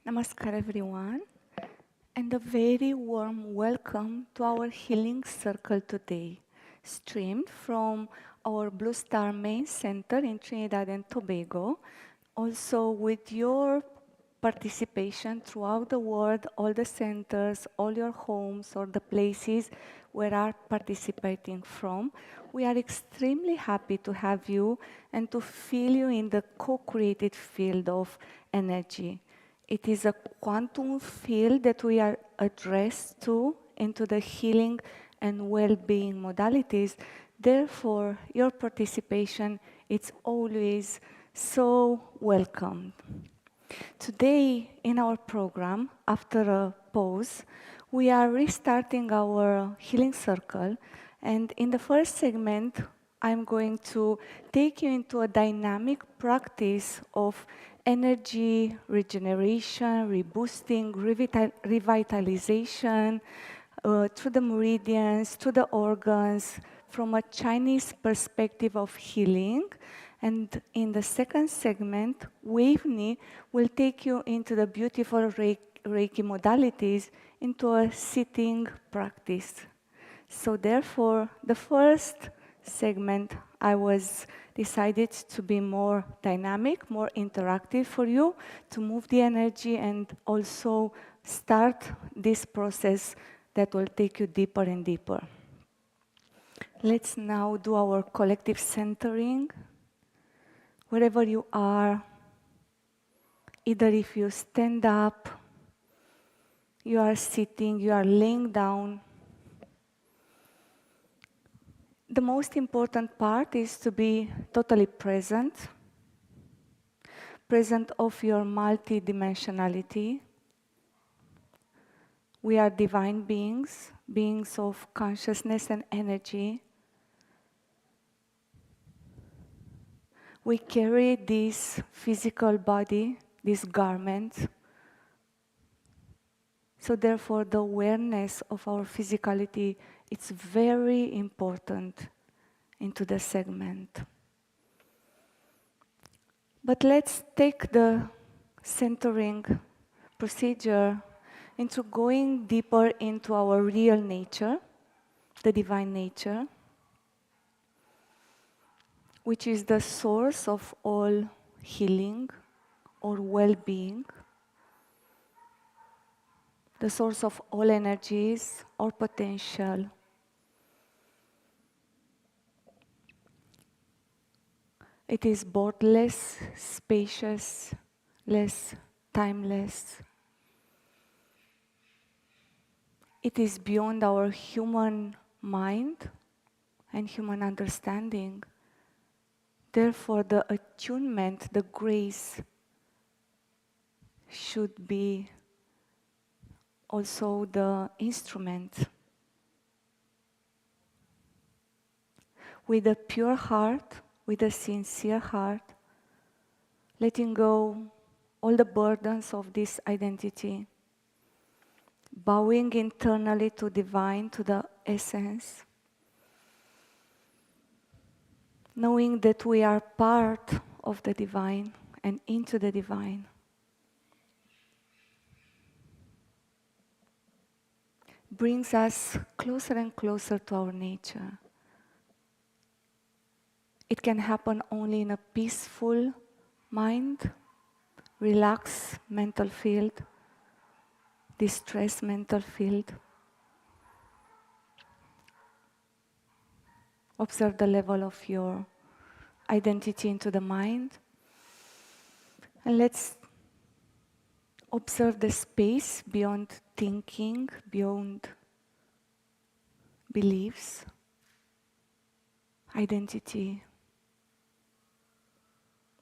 Namaskar everyone, and a very warm welcome to our healing circle today, streamed from our Blue Star Main Center in Trinidad and Tobago, also with your participation throughout the world, all the centers, all your homes, or the places where are participating from. We are extremely happy to have you and to feel you in the co-created field of energy. It is a quantum field that we are addressed to into the healing and well-being modalities. Therefore, your participation is always so welcomed. Today in our program, after a pause, we are restarting our healing circle, and in the first segment, I'm going to take you into a dynamic practice of energy regeneration, reboosting, revitalization through the meridians, through the organs, from a Chinese perspective of healing. And in the second segment, Wavni will take you into the beautiful Reiki modalities into a sitting practice. So therefore, the first segment I was decided to be more dynamic, more interactive for you, to move the energy and also start this process that will take you deeper and deeper. Let's now do our collective centering. Wherever you are, either if you stand up, you are sitting, you are laying down. The most important part is to be totally present, present of your multidimensionality. We are divine beings, beings of consciousness and energy. We carry this physical body, this garment. So therefore, the awareness of our physicality is very important into the segment. But let's take the centering procedure into going deeper into our real nature, the divine nature, which is the source of all healing or well-being, the source of all energies or potential. It is borderless, spacious, less timeless. It is beyond our human mind and human understanding. Therefore, the attunement, the grace, should be also the instrument. With a pure heart, with a sincere heart, letting go all the burdens of this identity, bowing internally to divine, to the essence, knowing that we are part of the divine and into the divine. Brings us closer and closer to our nature. It can happen only in a peaceful mind, relaxed mental field, distressed mental field. Observe the level of your identity into the mind. And let's observe the space beyond thinking, beyond beliefs, identity,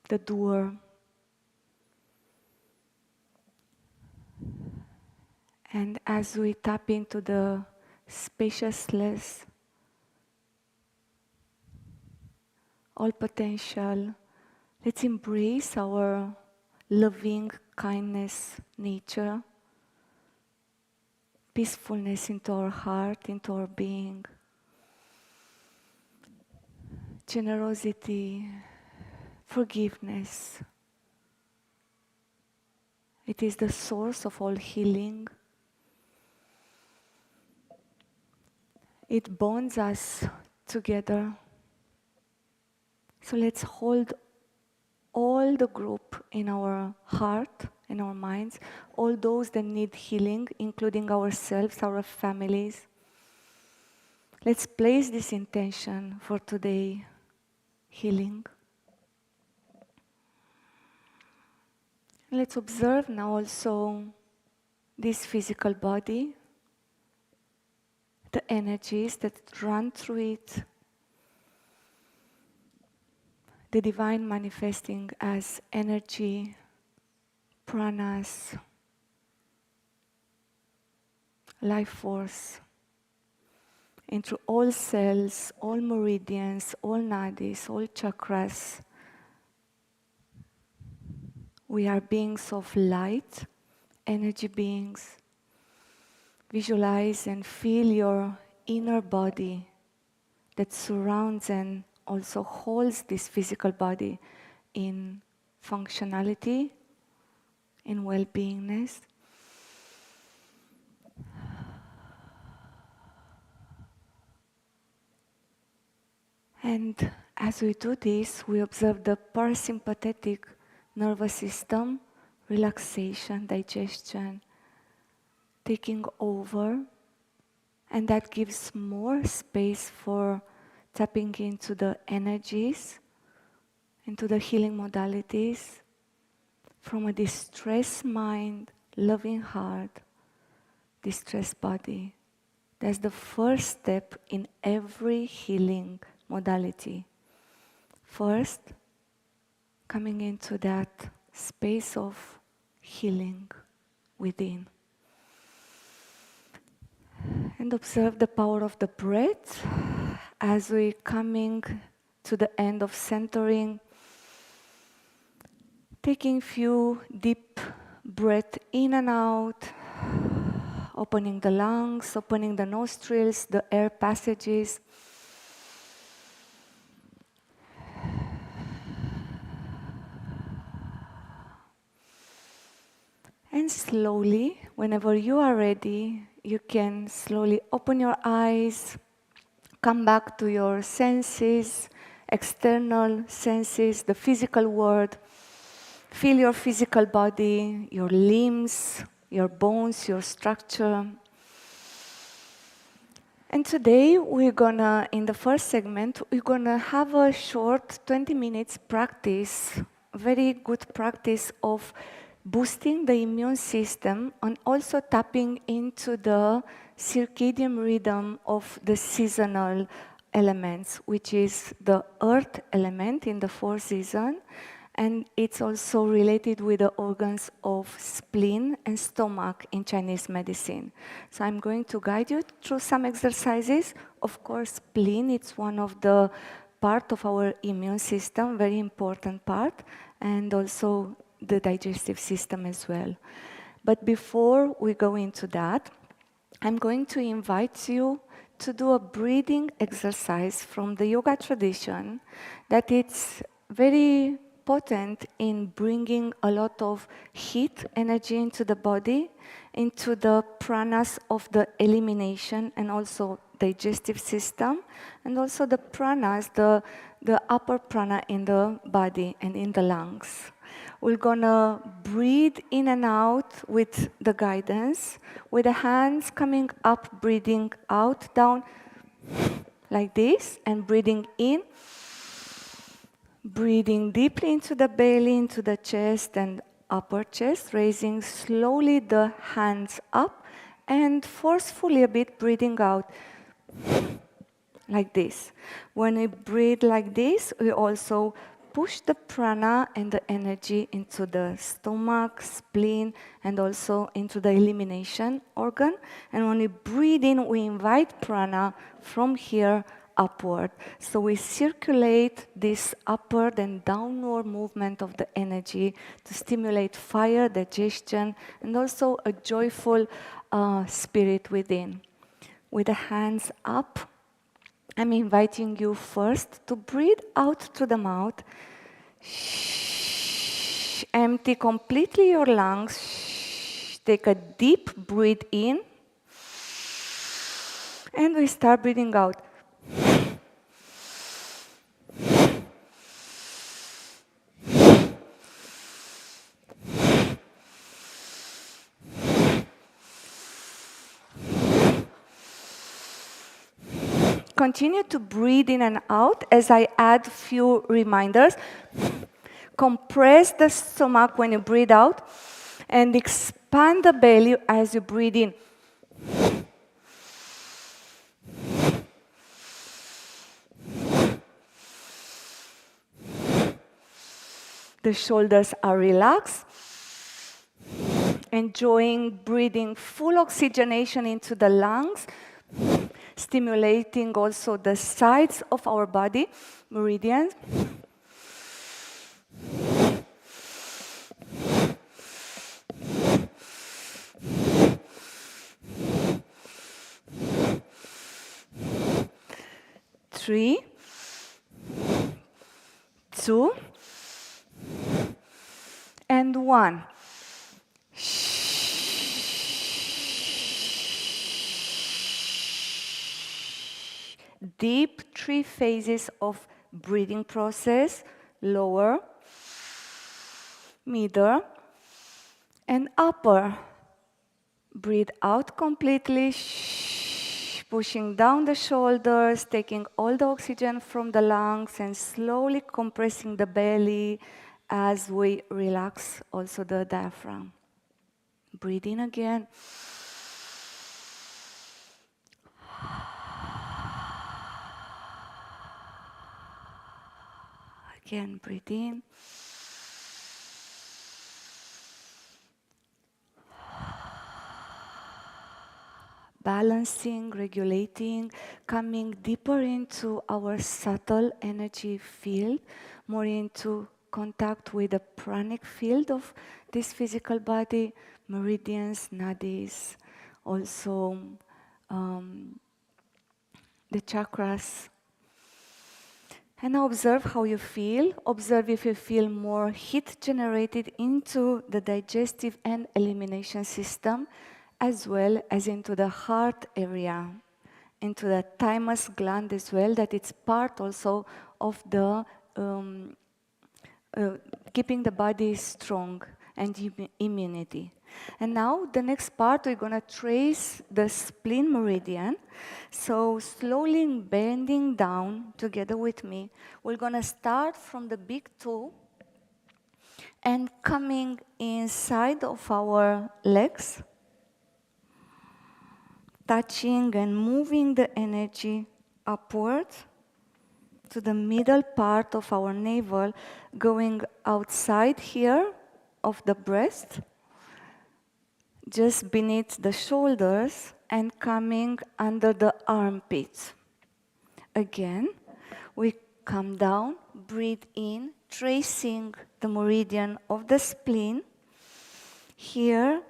the doer. And as we tap into the spaciousness, all potential, let's embrace our loving kindness nature, peacefulness into our heart, into our being, generosity, forgiveness, It is the source of all healing. It bonds us together. So let's hold all the group in our heart, in our minds, all those that need healing, including ourselves, our families. Let's place this intention for today, healing. Let's observe now also this physical body, the energies that run through it, the divine manifesting as energy, pranas, life force, into all cells, all meridians, all nadis, all chakras. We are beings of light, energy beings. Visualize and feel your inner body that surrounds and also holds this physical body in functionality, in well-beingness. And as we do this, we observe the parasympathetic nervous system, relaxation, digestion, taking over, and that gives more space for tapping into the energies, into the healing modalities, from a distressed mind, loving heart, distressed body. That's the first step in every healing modality. First, coming into that space of healing within. And observe the power of the breath as we coming to the end of centering, taking few deep breath in and out, opening the lungs, opening the nostrils, the air passages. And slowly, whenever you are ready, you can slowly open your eyes, come back to your senses, external senses, the physical world. Feel your physical body, your limbs, your bones, your structure. And today we're gonna, in the first segment, we're gonna have a short 20 minutes practice, very good practice of boosting the immune system and also tapping into the circadian rhythm of the seasonal elements, which is the earth element in the fourth season, and it's also related with the organs of spleen and stomach in Chinese medicine. So I'm going to guide you through some exercises. Of course, spleen, it's one of the part of our immune system, very important part, and also the digestive system as well. But before we go into that, I'm going to invite you to do a breathing exercise from the yoga tradition that it's very potent in bringing a lot of heat, energy into the body, into the pranas of the elimination and also digestive system, and also the pranas, the upper prana in the body and in the lungs. We're gonna breathe in and out with the guidance, with the hands coming up, breathing out, down, like this, and breathing in. Breathing deeply into the belly, into the chest and upper chest, raising slowly the hands up and forcefully a bit breathing out, like this. When we breathe like this, we also push the prana and the energy into the stomach, spleen, and also into the elimination organ. And when we breathe in, we invite prana from here upward. So we circulate this upward and downward movement of the energy to stimulate fire, digestion, and also a joyful spirit within. With the hands up, I'm inviting you first to breathe out through the mouth. Empty completely your lungs. Take a deep breath in. And we start breathing out. Continue to breathe in and out as I add few reminders. Compress the stomach when you breathe out and expand the belly as you breathe in. The shoulders are relaxed. Enjoying breathing full oxygenation into the lungs, stimulating also the sides of our body, meridians. Three, two, and one. Deep 3 phases of breathing process, lower, middle, and upper. Breathe out completely, pushing down the shoulders, taking all the oxygen from the lungs and slowly compressing the belly as we relax also the diaphragm. Breathe in again. Again, breathe in. Balancing, regulating, coming deeper into our subtle energy field, more into contact with the pranic field of this physical body, meridians, nadis, also the chakras. And now observe how you feel. Observe if you feel more heat generated into the digestive and elimination system, as well as into the heart area, into the thymus gland as well, that it's part also of the keeping the body strong and immunity. And now the next part, we're going to trace the spleen meridian. So slowly bending down together with me, we're going to start from the big toe and coming inside of our legs, touching and moving the energy upwards to the middle part of our navel, going outside here of the breast, just beneath the shoulders, and coming under the armpits. Again, we come down, breathe in, tracing the meridian of the spleen. Here,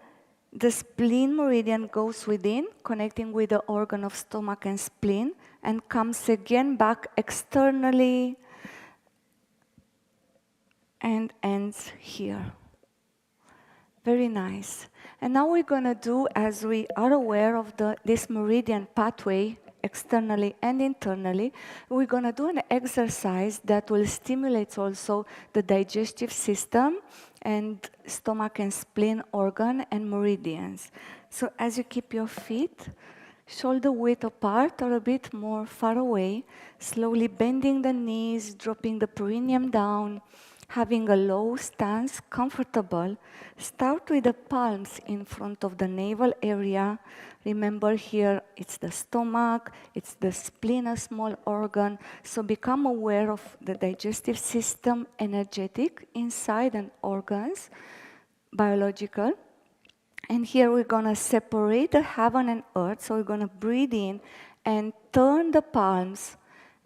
the spleen meridian goes within, connecting with the organ of stomach and spleen, and comes again back externally and ends here. Very nice. And now we're going to do, as we are aware of this meridian pathway, externally and internally, we're going to do an exercise that will stimulate also the digestive system and stomach and spleen organ and meridians. So as you keep your feet shoulder width apart or a bit more far away, slowly bending the knees, dropping the perineum down, having a low stance, comfortable. Start with the palms in front of the navel area. Remember here, it's the stomach, it's the spleen, a small organ. So become aware of the digestive system, energetic, inside and organs, biological. And here we're going to separate the heaven and earth. So we're going to breathe in and turn the palms.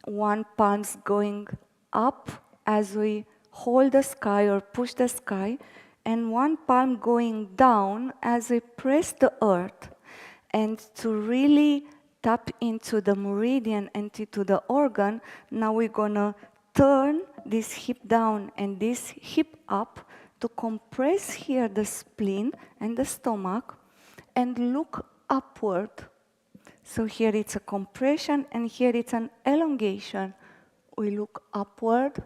One palm's going up as we hold the sky or push the sky, and one palm going down as we press the earth. And to really tap into the meridian and into the organ, now we're going to turn this hip down and this hip up to compress here the spleen and the stomach and look upward. So here it's a compression and here it's an elongation. We look upward,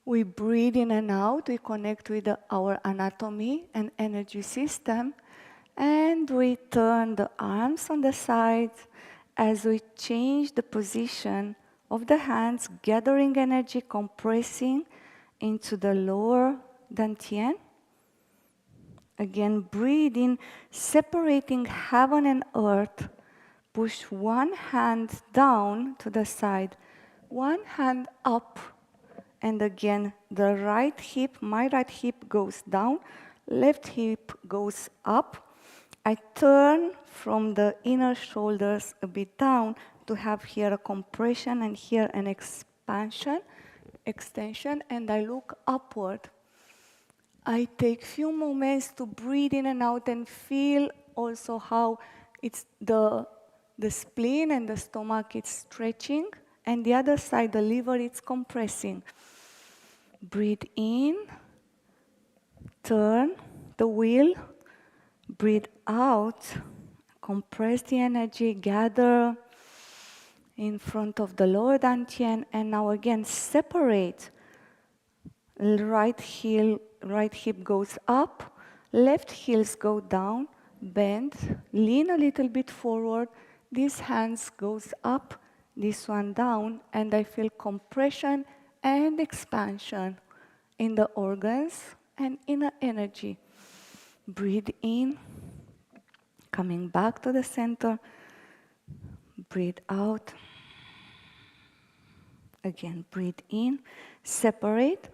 we breathe in and out, we connect with our anatomy and energy system, and we turn the arms on the sides as we change the position of the hands, gathering energy, compressing into the lower dantian. Again, breathe in, separating heaven and earth. Push one hand down to the side, one hand up, and again, the right hip, my right hip goes down, left hip goes up. I turn from the inner shoulders a bit down to have here a compression and here an extension, and I look upward. I take few moments to breathe in and out and feel also how it's the spleen and the stomach is stretching, and the other side, the liver, it's compressing. Breathe in, turn the wheel, breathe out, compress the energy, gather in front of the lower dantian, and now again separate. Right hip goes up, left heels go down, bend, lean a little bit forward, these hands goes up, this one down, and I feel compression and expansion in the organs and inner energy. Breathe in, coming back to the center, breathe out. Again, breathe in, separate.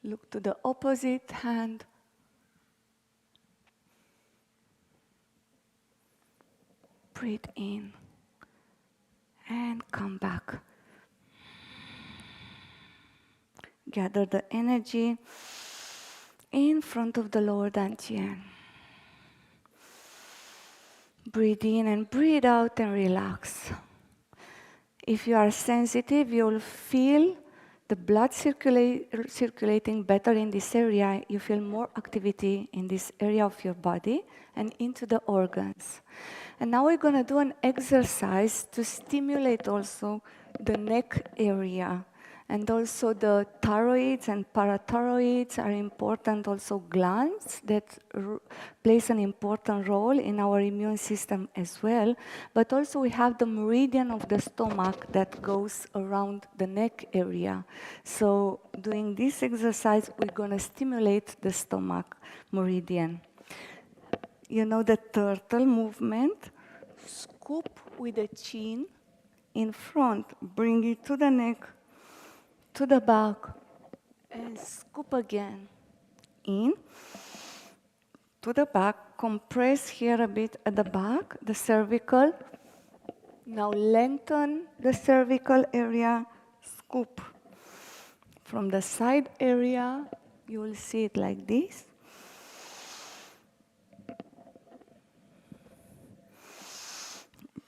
Look to the opposite hand. Breathe in and come back. Gather the energy in front of the lower dantian. Breathe in and breathe out and relax. If you are sensitive, you'll feel the blood circulating better in this area. You feel more activity in this area of your body and into the organs. And now we're going to do an exercise to stimulate also the neck area. And also the thyroids and parathyroids are important also glands that plays an important role in our immune system as well. But also we have the meridian of the stomach that goes around the neck area. So doing this exercise, we're going to stimulate the stomach meridian. You know the turtle movement? Scoop with the chin in front, bring it to the neck, to the back, and scoop again. In, to the back, compress here a bit at the back, the cervical. Now lengthen the cervical area, scoop. From the side area, you will see it like this.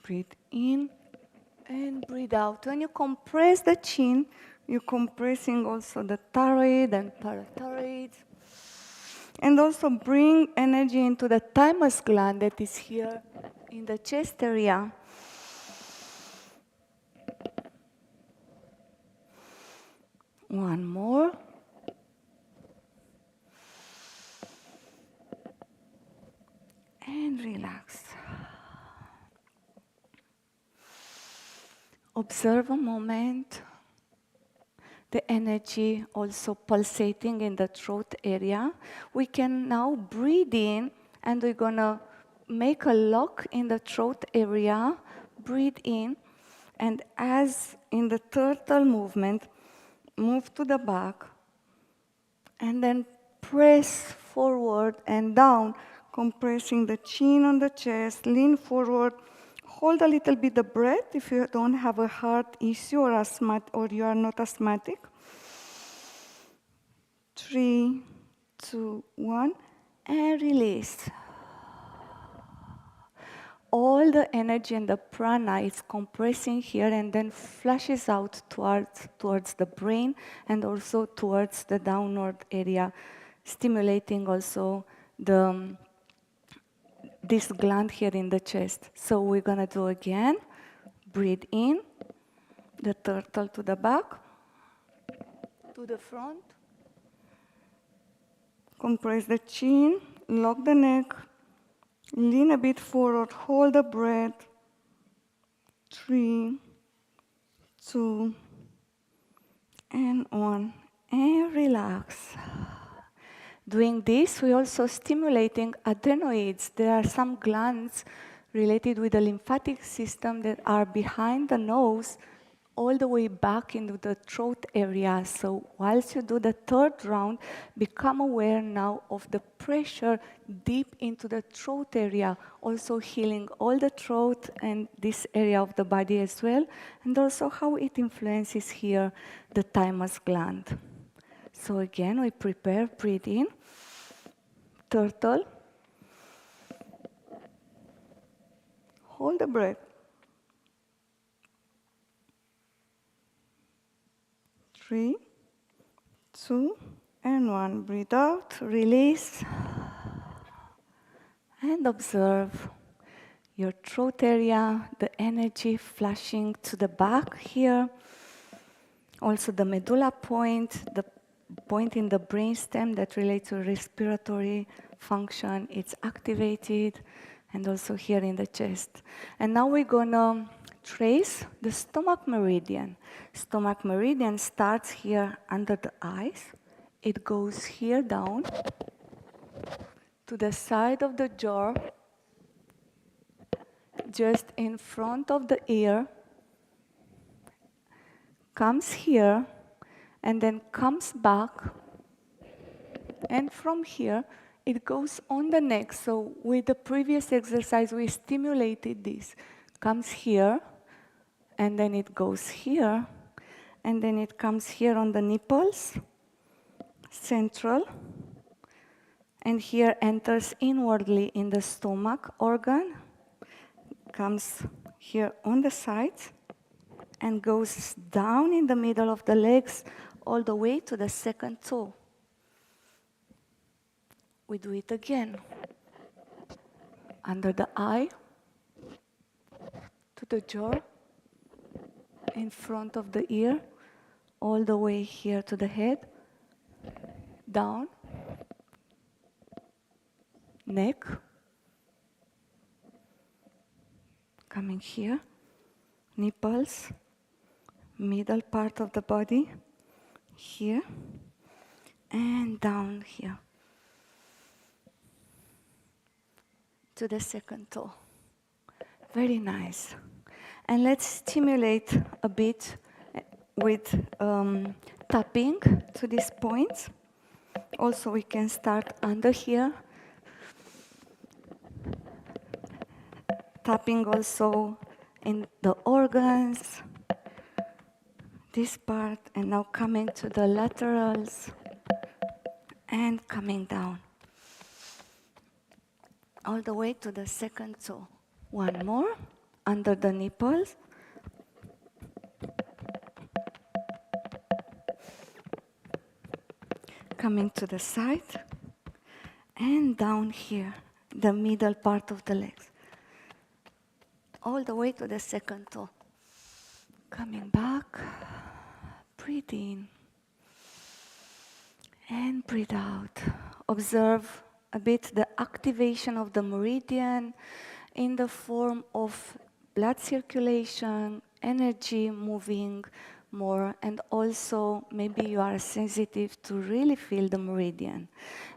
Breathe in and breathe out. When you compress the chin, you're compressing also the thyroid and parathyroid. And also bring energy into the thymus gland that is here in the chest area. One more. And relax. Observe a moment. The energy also pulsating in the throat area. We can now breathe in and we're gonna make a lock in the throat area. Breathe in, and as in the turtle movement, move to the back and then press forward and down, compressing the chin on the chest, lean forward. Hold a little bit the breath if you don't have a heart issue or you are not asthmatic. 3, 2, 1, and release. all the energy and the prana is compressing here and then flushes out towards the brain and also towards the downward area, stimulating also this gland here in the chest. So we're gonna do again. Breathe in, the turtle to the back, to the front. Compress the chin, lock the neck, lean a bit forward, hold the breath. 3, 2, and 1, and relax. Doing this, we're also stimulating adenoids. There are some glands related with the lymphatic system that are behind the nose, all the way back into the throat area. So whilst you do the third round, become aware now of the pressure deep into the throat area, also healing all the throat and this area of the body as well, and also how it influences here the thymus gland. So again, we prepare, breathe in, turtle, hold the breath. 3, 2, and 1. Breathe out, release, and observe your throat area, the energy flashing to the back here. Also the medulla point, the point in the brainstem that relates to respiratory function, it's activated, and also here in the chest. And now we're gonna trace the stomach meridian. Stomach meridian starts here under the eyes. It goes here down to the side of the jaw, just in front of the ear, comes here, and then comes back, and from here it goes on the neck. So with the previous exercise we stimulated this. Comes here, and then it goes here, and then it comes here on the nipples, central, and here enters inwardly in the stomach organ, comes here on the sides, and goes down in the middle of the legs all the way to the second toe. We do it again. Under the eye, to the jaw, in front of the ear, all the way here to the head, down, neck, coming here, nipples, middle part of the body, here, and down here, to the second toe. Very nice. And let's stimulate a bit with tapping to these points. Also, we can start under here. Tapping also in the organs, this part, and now coming to the laterals and coming down all the way to the second toe. One more, under the nipples. Coming to the side and down here, the middle part of the legs. All the way to the second toe. Coming back, breathe in and breathe out. Observe a bit the activation of the meridian in the form of blood circulation, energy moving more, and also maybe you are sensitive to really feel the meridian.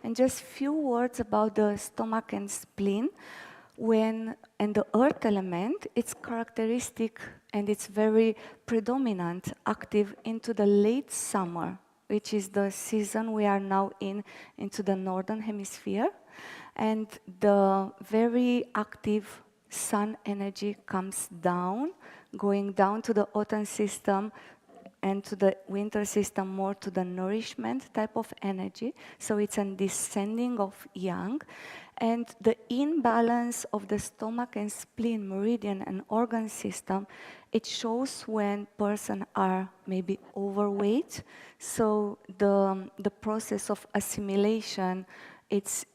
And just few words about the stomach and spleen. And the earth element, it's characteristic and it's very predominant, active into the late summer, which is the season we are now into the northern hemisphere. And the very active sun energy comes down, going down to the autumn system, and to the winter system more to the nourishment type of energy. So it's a descending of yang. And the imbalance of the stomach and spleen, meridian and organ system, it shows when person are maybe overweight. So the process of assimilation, it's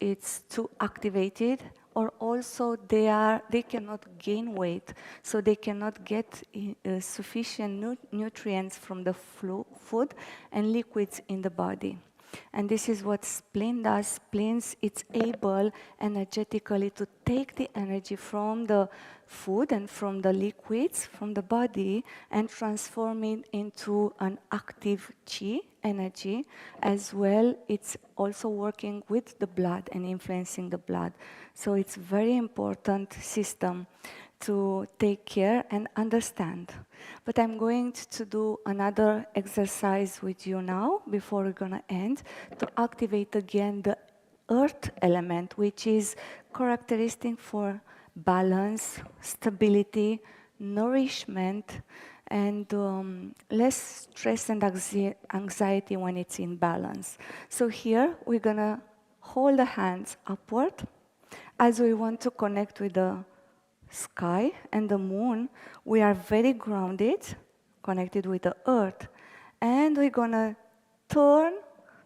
too activated, or also they cannot gain weight, so they cannot get sufficient nutrients from the food and liquids in the body. And this is what spleen does. Spleens, it's able energetically to take the energy from the food and from the liquids from the body and transform it into an active chi energy. As well, it's also working with the blood and influencing the blood. So it's very important system to take care and understand. But I'm going to do another exercise with you now before we're gonna end, to activate again the earth element, which is characteristic for balance, stability, nourishment, and less stress and anxiety when it's in balance. So here we're gonna hold the hands upward as we want to connect with the sky and the moon. We are very grounded, connected with the earth, and we're gonna turn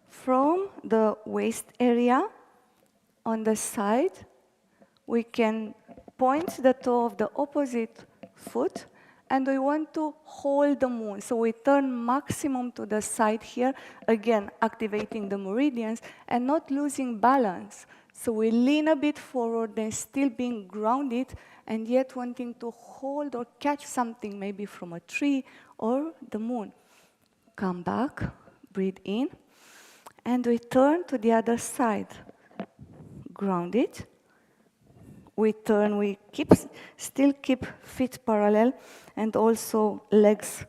from the waist area on the side. We can point the toe of the opposite foot, and we want to hold the moon. So we turn maximum to the side here, again activating the meridians and not losing balance. So we lean a bit forward and still being grounded, and yet wanting to hold or catch something, maybe from a tree or the moon. Come back, breathe in, and we turn to the other side. Grounded. We turn, we still keep feet parallel and also legs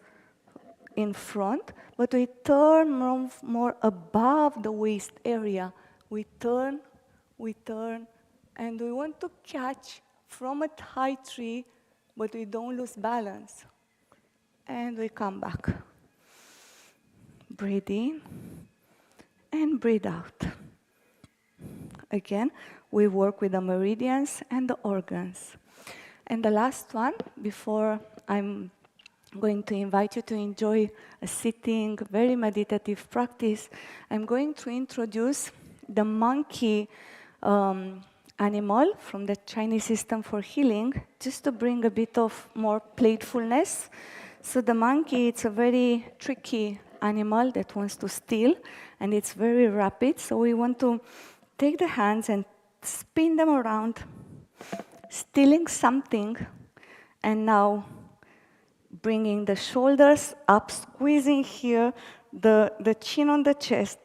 in front, but we turn more above the waist area. We turn, and we want to catch from a high tree, but we don't lose balance. And we come back. Breathe in and breathe out. Again, we work with the meridians and the organs. And the last one, before I'm going to invite you to enjoy a sitting, very meditative practice, I'm going to introduce the monkey animal from the Chinese system for healing, just to bring a bit of more playfulness. So the monkey, it's a very tricky animal that wants to steal, and it's very rapid. So we want to take the hands and spin them around, stealing something, and now bringing the shoulders up, squeezing here, the chin on the chest.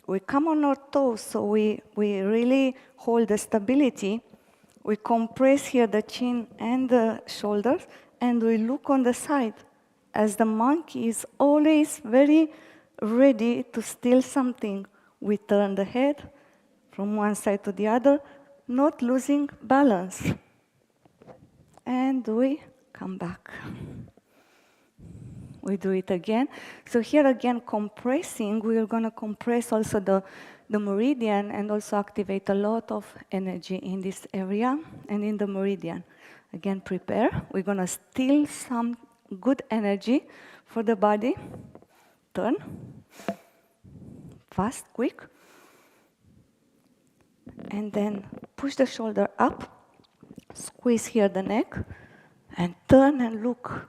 We come on our toes, so we really hold the stability. We compress here the chin and the shoulders, and we look on the side, as the monkey is always very ready to steal something. We turn the head from one side to the other, not losing balance. And we come back. We do it again. So here again, compressing, we are going to compress also the meridian and also activate a lot of energy in this area and in the meridian. Again, prepare. We're going to steal some good energy for the body. Turn. Fast, quick. And then push the shoulder up. Squeeze here the neck. And turn and look.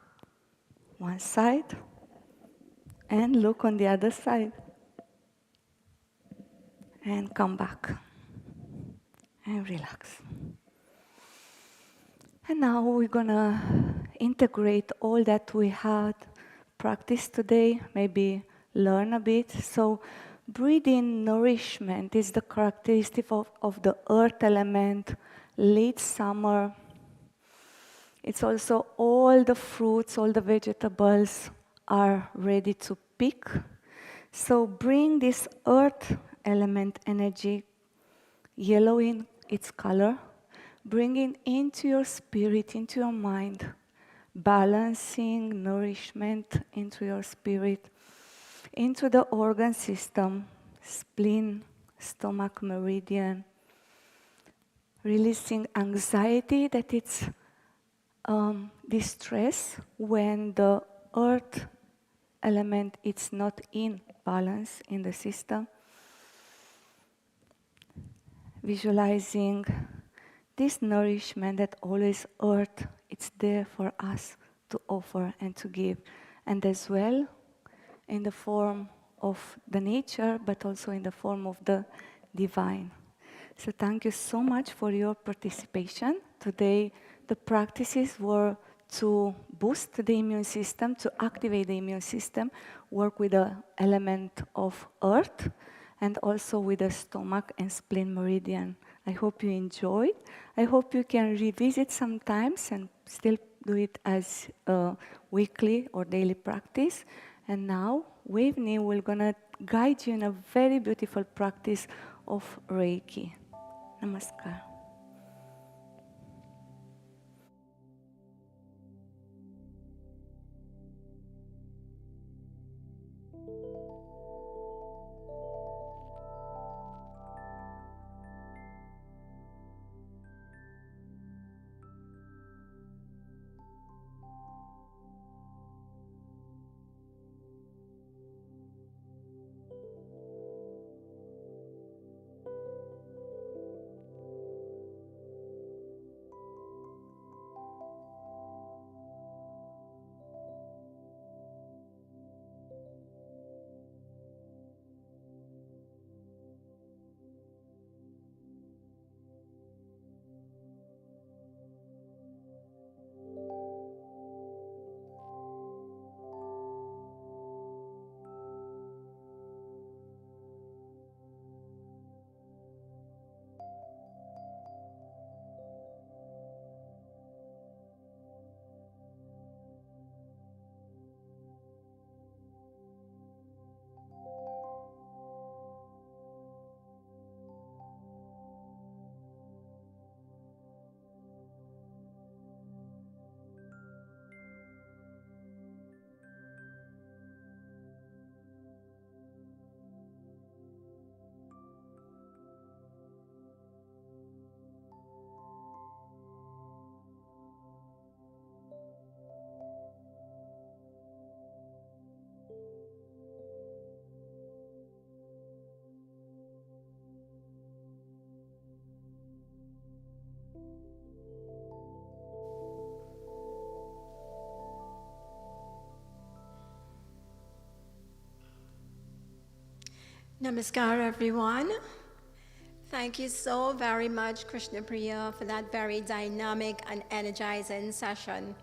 One side, and look on the other side. And come back. And relax. And now we're gonna integrate all that we had practiced today, maybe learn a bit. So breathe in nourishment is the characteristic of the earth element, late summer. It's also all the fruits, all the vegetables are ready to pick. So bring this earth element energy, yellow in its color, bring it into your spirit, into your mind, balancing nourishment into your spirit. into the organ system, spleen, stomach meridian, releasing anxiety, that it's distress when the earth element is not in balance in the system. Visualizing this nourishment that always earth, it's there for us to offer and to give. And as well, in the form of the nature, but also in the form of the divine. So thank you so much for your participation. Today, the practices were to boost the immune system, to activate the immune system, work with the element of earth, and also with the stomach and spleen meridian. I hope you enjoyed. I hope you can revisit sometimes and still do it as a weekly or daily practice. And now, Wavni will gonna guide you in a very beautiful practice of Reiki. Namaskar. Namaskar, everyone. Thank you so very much, Krishna Priya, for that very dynamic and energizing session.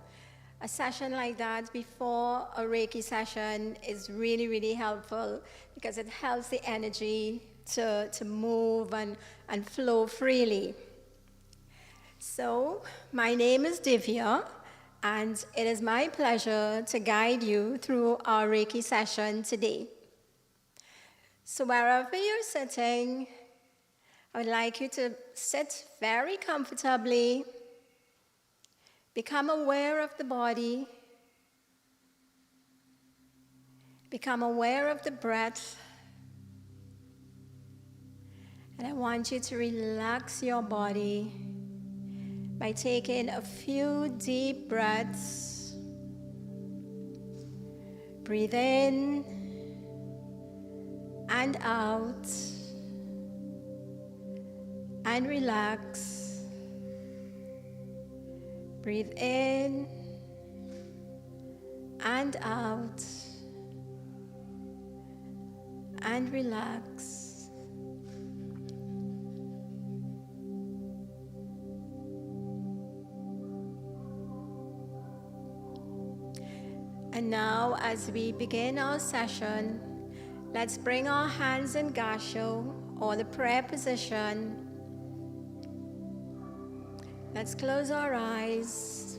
A session like that before a Reiki session is really, really helpful because it helps the energy to move and flow freely. So, my name is Divya, and it is my pleasure to guide you through our Reiki session today. So wherever you're sitting, I would like you to sit very comfortably, become aware of the body, become aware of the breath, and I want you to relax your body by taking a few deep breaths. Breathe in and out, and relax. Breathe in and out, and relax. And now, as we begin our session, let's bring our hands in Gasho, or the prayer position. Let's close our eyes.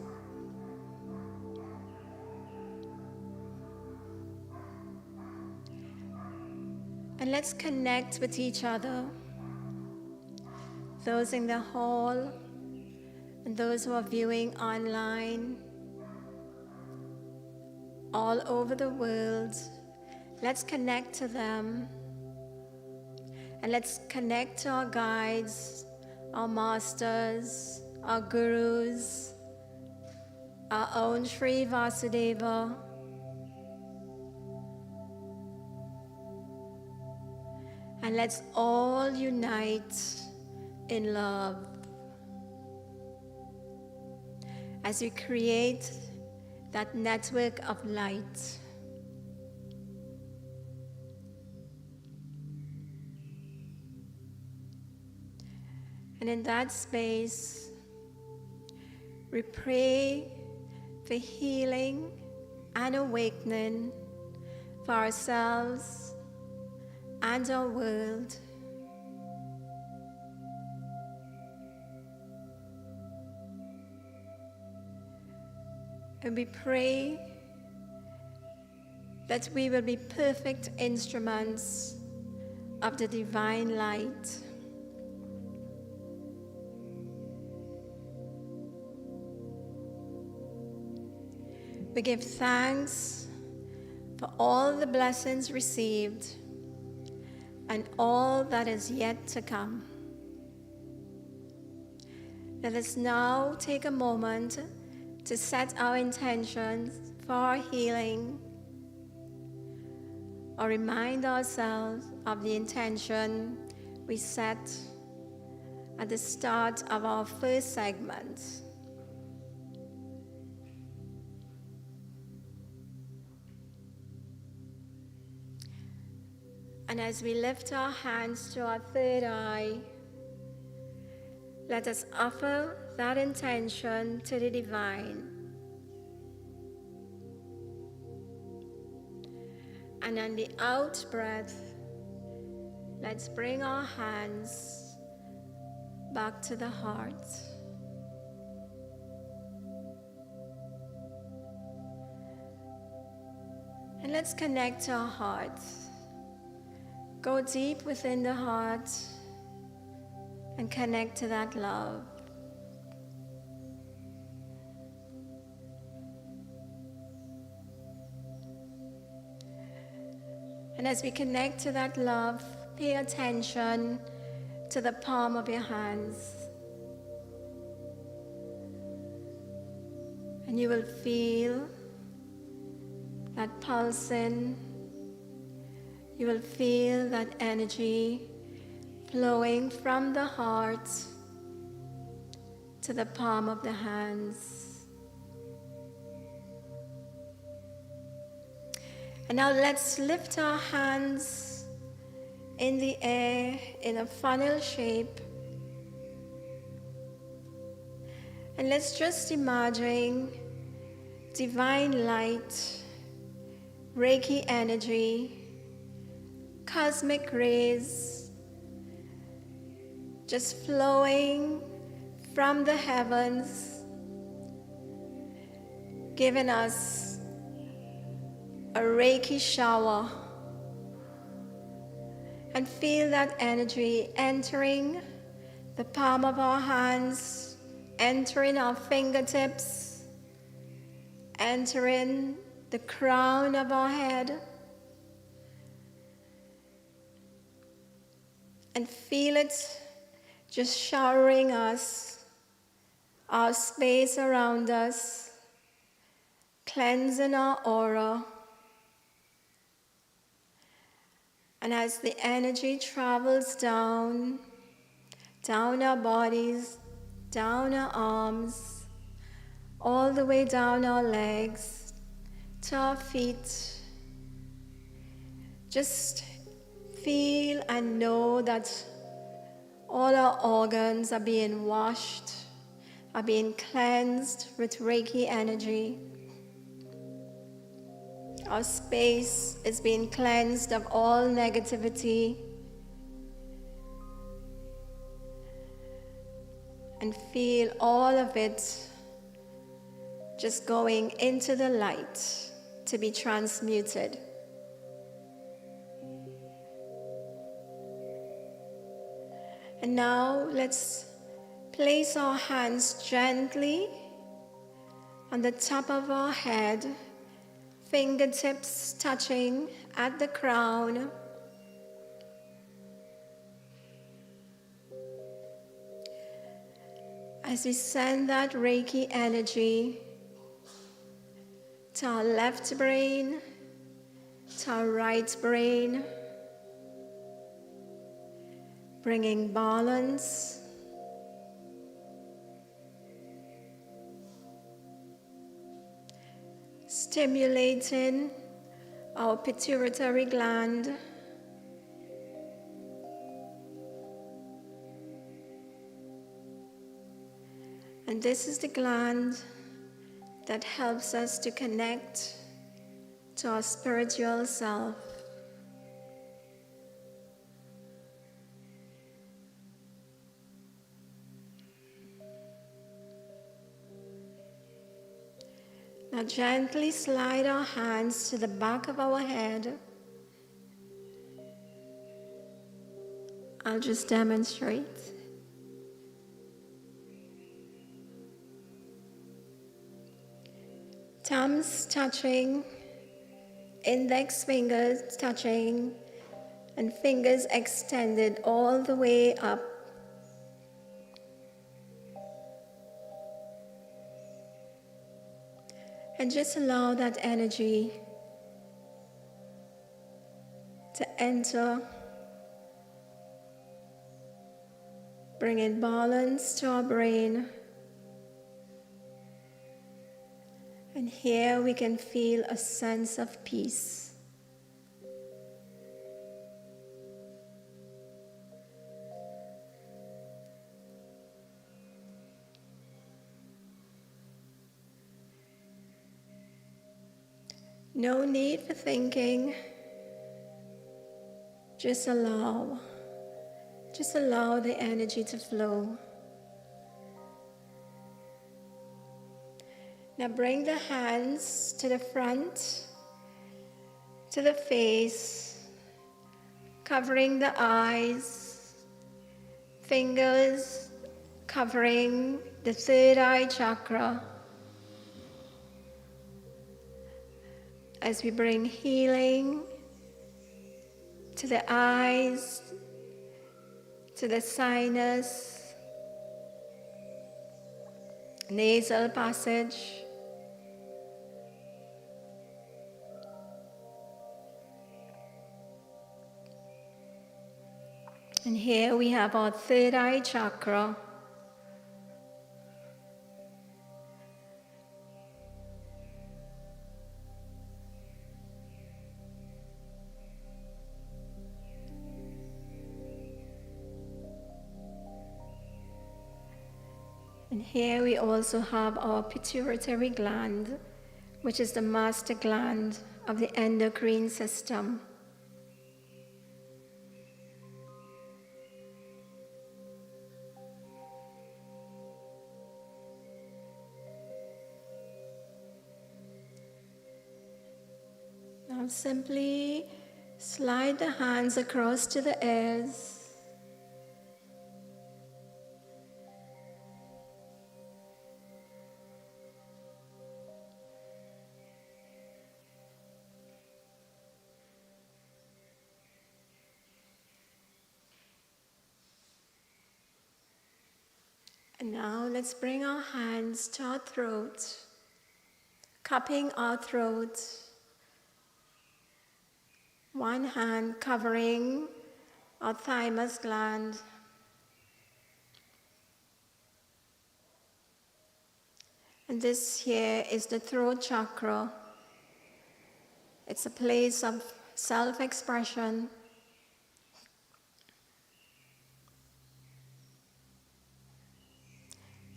And let's connect with each other. Those in the hall and those who are viewing online, all over the world, Let's connect to them, and let's connect to our guides, our masters, our gurus, our own Sri Vasudeva. And let's all unite in love as we create that network of light. And in that space, we pray for healing and awakening for ourselves and our world. And we pray that we will be perfect instruments of the divine light. We give thanks for all the blessings received and all that is yet to come. Let us now take a moment to set our intentions for our healing, or remind ourselves of the intention we set at the start of our first segment. And as we lift our hands to our third eye, let us offer that intention to the divine. And on the out breath, let's bring our hands back to the heart. And let's connect to our heart. Go deep within the heart and connect to that love. And as we connect to that love, pay attention to the palm of your hands. And you will feel that pulsing. You will feel that energy flowing from the heart to the palm of the hands. And now let's lift our hands in the air in a funnel shape. And let's just imagine divine light, Reiki energy, cosmic rays just flowing from the heavens, giving us a Reiki shower. And feel that energy entering the palm of our hands, entering our fingertips, entering the crown of our head. And feel it just showering us, our space around us, cleansing our aura. And as the energy travels down our bodies, down our arms, all the way down our legs, to our feet, just feel and know that all our organs are being washed, are being cleansed with Reiki energy. Our space is being cleansed of all negativity. And feel all of it just going into the light to be transmuted. And now let's place our hands gently on the top of our head Fingertips touching at the crown. As we send that Reiki energy to our left brain, to our right brain, bringing balance, stimulating our pituitary gland, and this is the gland that helps us to connect to our spiritual self. Now gently slide our hands to the back of our head. I'll just demonstrate. Thumbs touching, index fingers touching, and fingers extended all the way up. And just allow that energy to enter, bringing balance to our brain. And here we can feel a sense of peace. No need for thinking. Just allow the energy to flow. Now bring the hands to the front, to the face, covering the eyes, fingers covering the third eye chakra. As we bring healing to the eyes, to the sinus, nasal passage, and here we have our third eye chakra. And here we also have our pituitary gland, which is the master gland of the endocrine system. Now simply slide the hands across to the ears. And now let's bring our hands to our throat, cupping our throat. One hand covering our thymus gland. And this here is the throat chakra. It's a place of self-expression.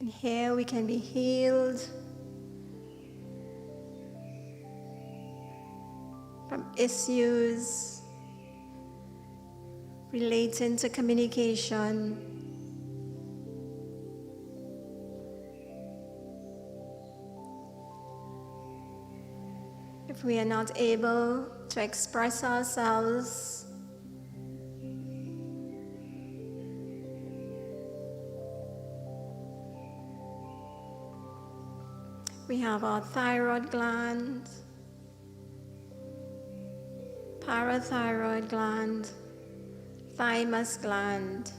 And here we can be healed from issues relating to communication. If we are not able to express ourselves, we have our thyroid gland, parathyroid gland, thymus gland,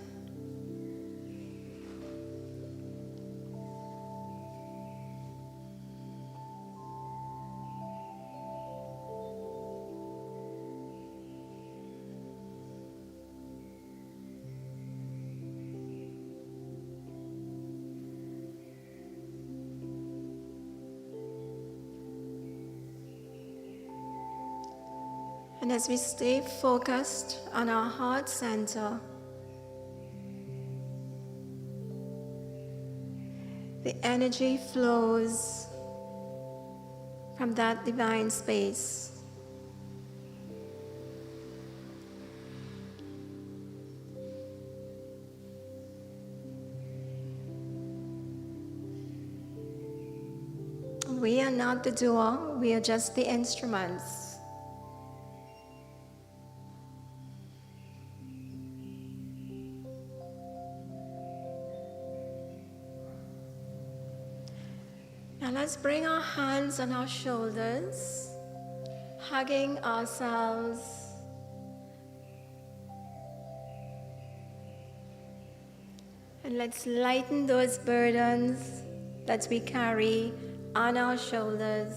and as we stay focused on our heart center, the energy flows from that divine space. We are not the doer, we are just the instruments. Now let's bring our hands on our shoulders, hugging ourselves. And let's lighten those burdens that we carry on our shoulders.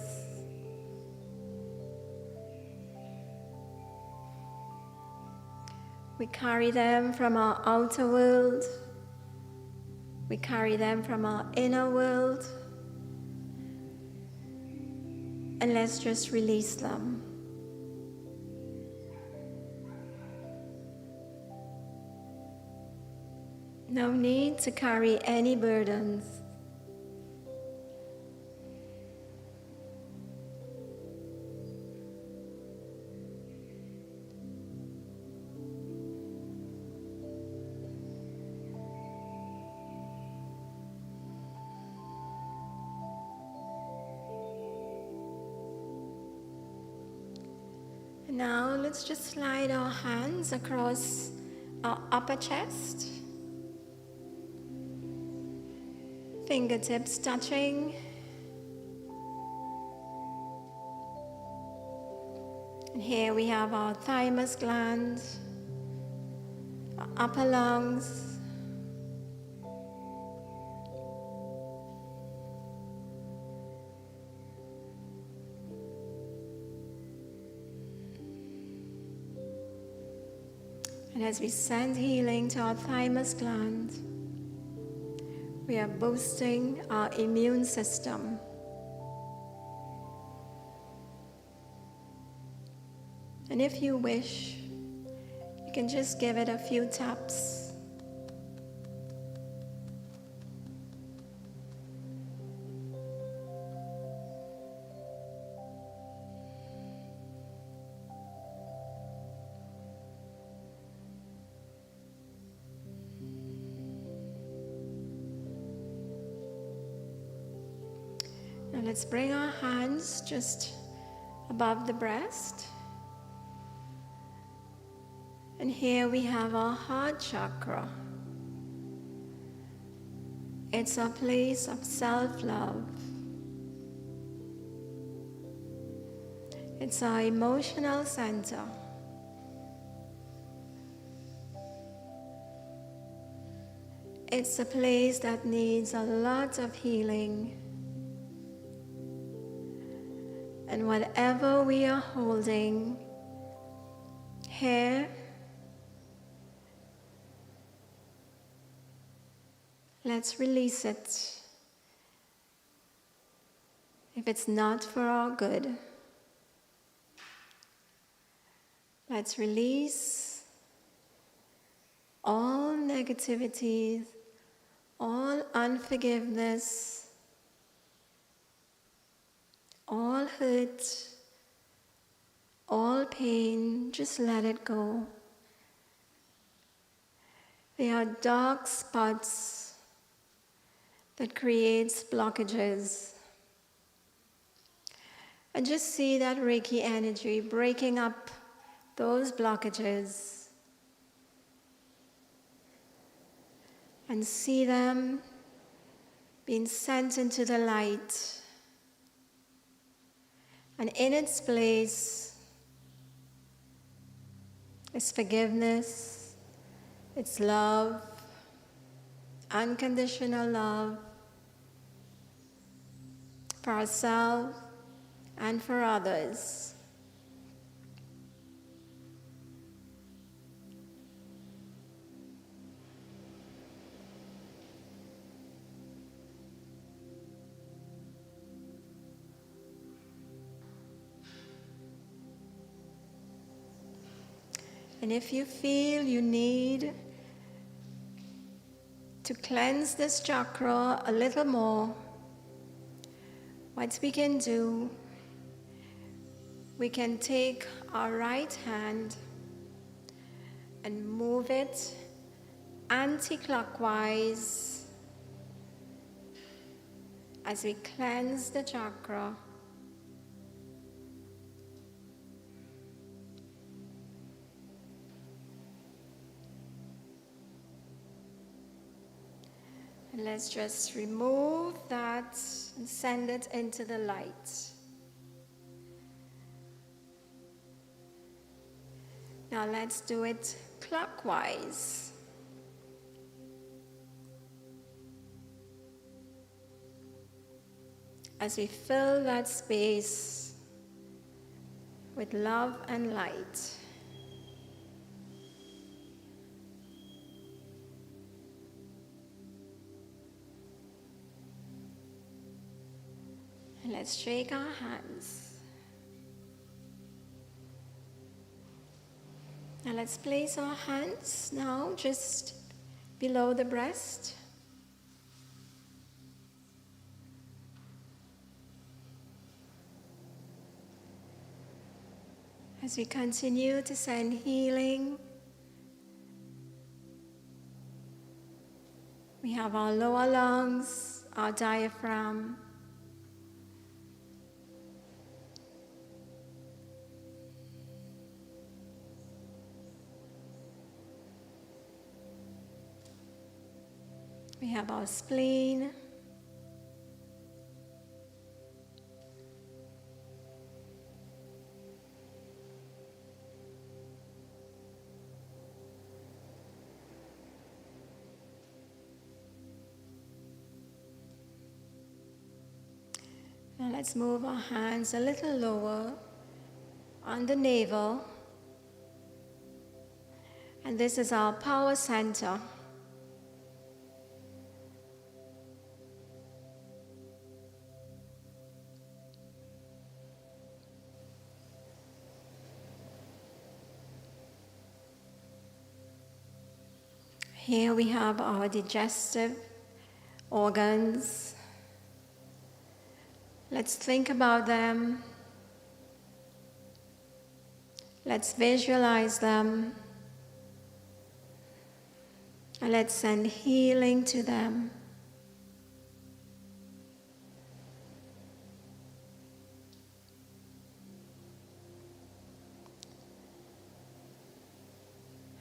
We carry them from our outer world. We carry them from our inner world. And let's just release them. No need to carry any burdens. Now let's just slide our hands across our upper chest, fingertips touching. And here we have our thymus gland, our upper lungs, and as we send healing to our thymus gland, we are boosting our immune system. And if you wish, you can just give it a few taps. Now let's bring our hands just above the breast. And here we have our heart chakra. It's a place of self-love. It's our emotional center. It's a place that needs a lot of healing. And whatever we are holding here, let's release it. If it's not for our good, let's release all negativity, all unforgiveness, all hurt, all pain. Just let it go. They are dark spots that creates blockages. And just see that Reiki energy breaking up those blockages. And see them being sent into the light. And in its place, It's forgiveness, it's love, unconditional love for ourselves and for others. And if you feel you need to cleanse this chakra a little more, what we can do, we can take our right hand and move it anti-clockwise as we cleanse the chakra. And let's just remove that and send it into the light. Now let's do it clockwise. As we fill that space with love and light. And let's shake our hands. Now let's place our hands now just below the breast. As we continue to send healing, we have our lower lungs, our diaphragm, we have our spleen, now let's move our hands a little lower on the navel, and this is our power center. Here we have our digestive organs. Let's think about them. Let's visualize them. And let's send healing to them.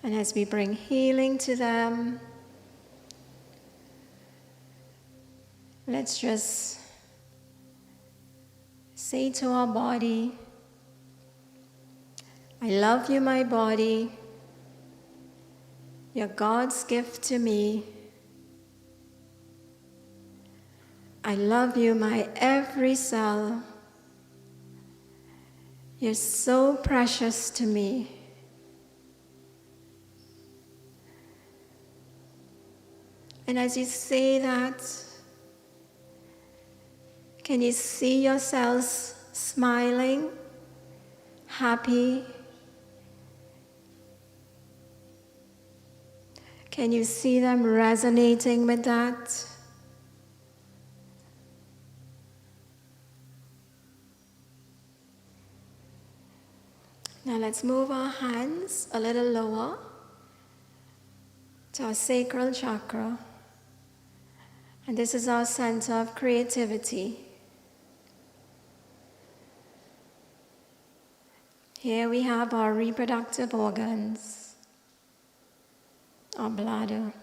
And as we bring healing to them, let's just say to our body, I love you, my body. You're God's gift to me. I love you, my every cell. You're so precious to me. And as you say that, can you see yourselves smiling, happy? Can you see them resonating with that? Now let's move our hands a little lower to our sacral chakra. And this is our center of creativity. Here we have our reproductive organs, our bladder.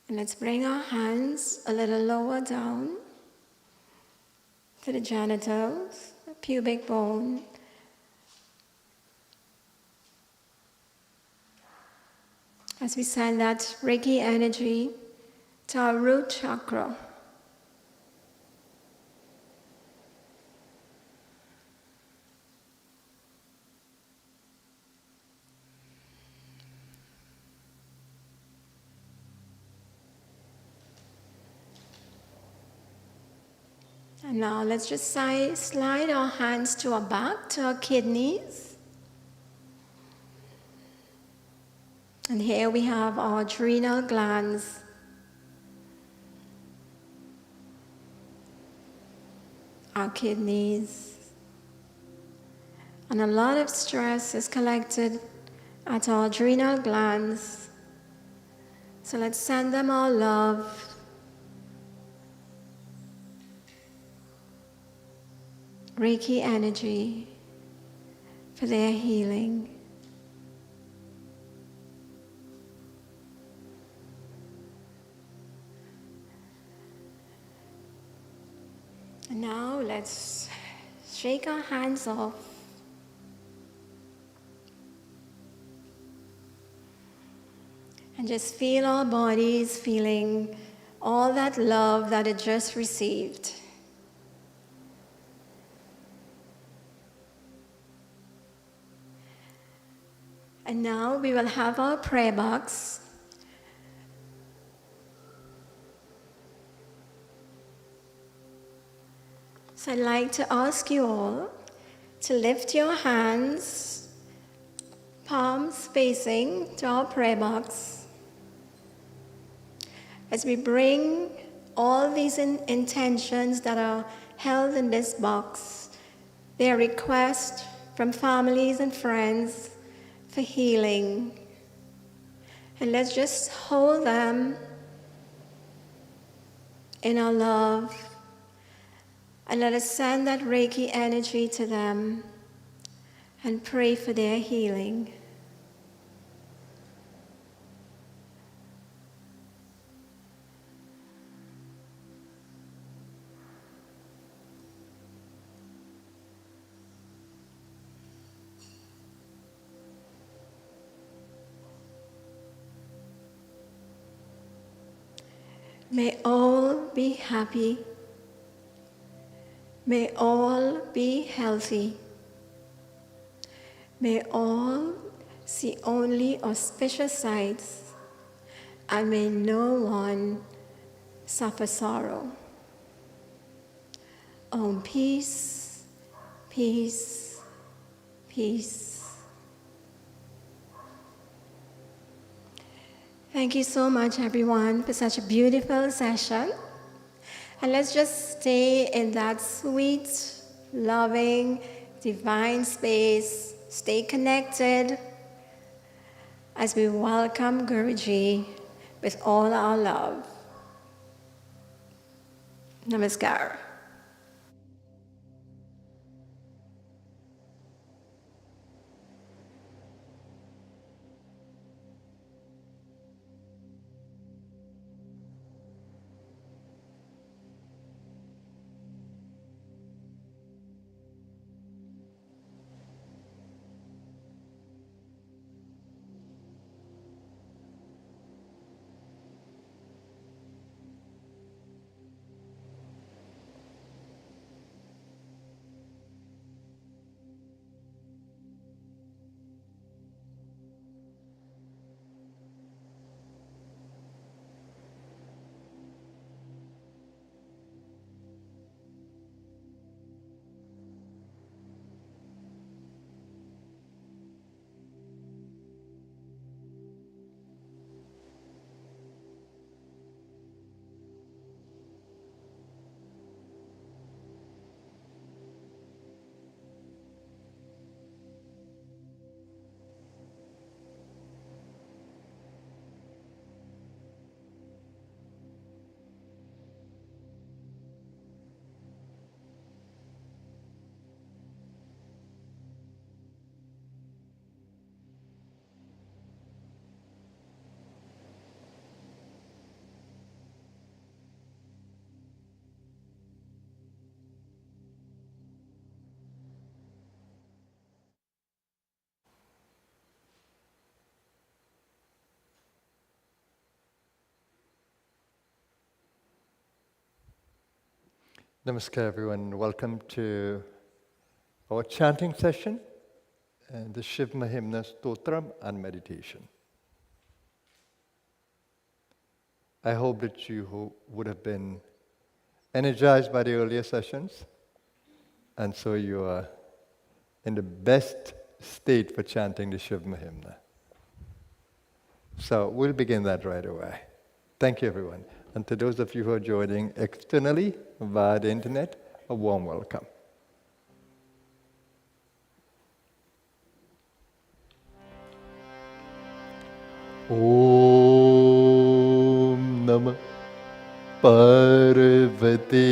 And let's bring our hands a little lower down to the genitals, the pubic bone. As we send that Reiki energy to our root chakra. And now let's just slide our hands to our back, to our kidneys. And here we have our adrenal glands. Our kidneys. And a lot of stress is collected at our adrenal glands. So let's send them our love. Reiki energy for their healing. And now let's shake our hands off. And just feel our bodies feeling all that love that it just received. And now we will have our prayer box. So I'd like to ask you all to lift your hands, palms facing to our prayer box. As we bring all these intentions that are held in this box, their requests from families and friends for healing. And let's just hold them in our love. And let us send that Reiki energy to them and pray for their healing. May all be happy. May all be healthy. May all see only auspicious sights, and may no one suffer sorrow. Om peace, peace, peace. Thank you so much, everyone, for such a beautiful session. And let's just stay in that sweet, loving, divine space. Stay connected as we welcome Guruji with all our love. Namaskar. Namaskar everyone, welcome to our chanting session and the Shiva Mahimnah Stotram and meditation. I hope that you would have been energized by the earlier sessions, and so you are in the best state for chanting the Shiva Mahimnah. So we'll begin that right away. Thank you everyone. And to those of you who are joining externally via the internet, a warm welcome. Om Namah Parvati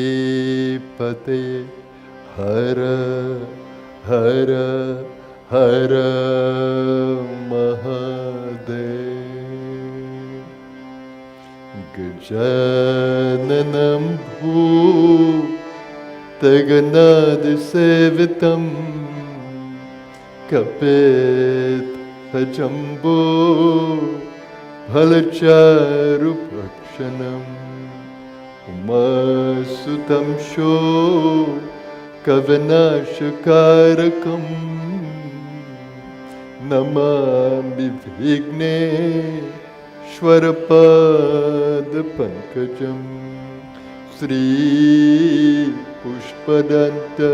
Pate Hara Hara Hara Mahadev Gajananam Bhutaganad Sevitam Kapit Hajambo Bhalacharu Bhakshanam Umasutam Sho Kavanashakarakam Namami Vigne Shwarapada Pankajam Sri Pushpadanta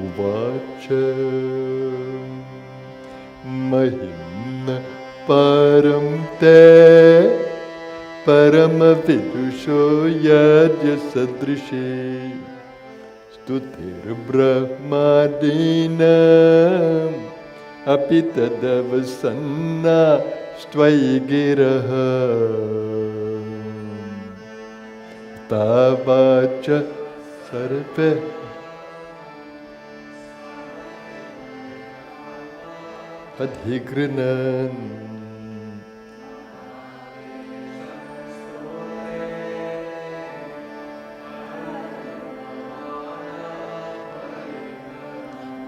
Uvacha Mahimnah Param Te Paramavidusho Yadya Sadrishi Stutir Brahmadinam Apitadavasanna Stvayigiraha Tavacha Sarve Adhigrinan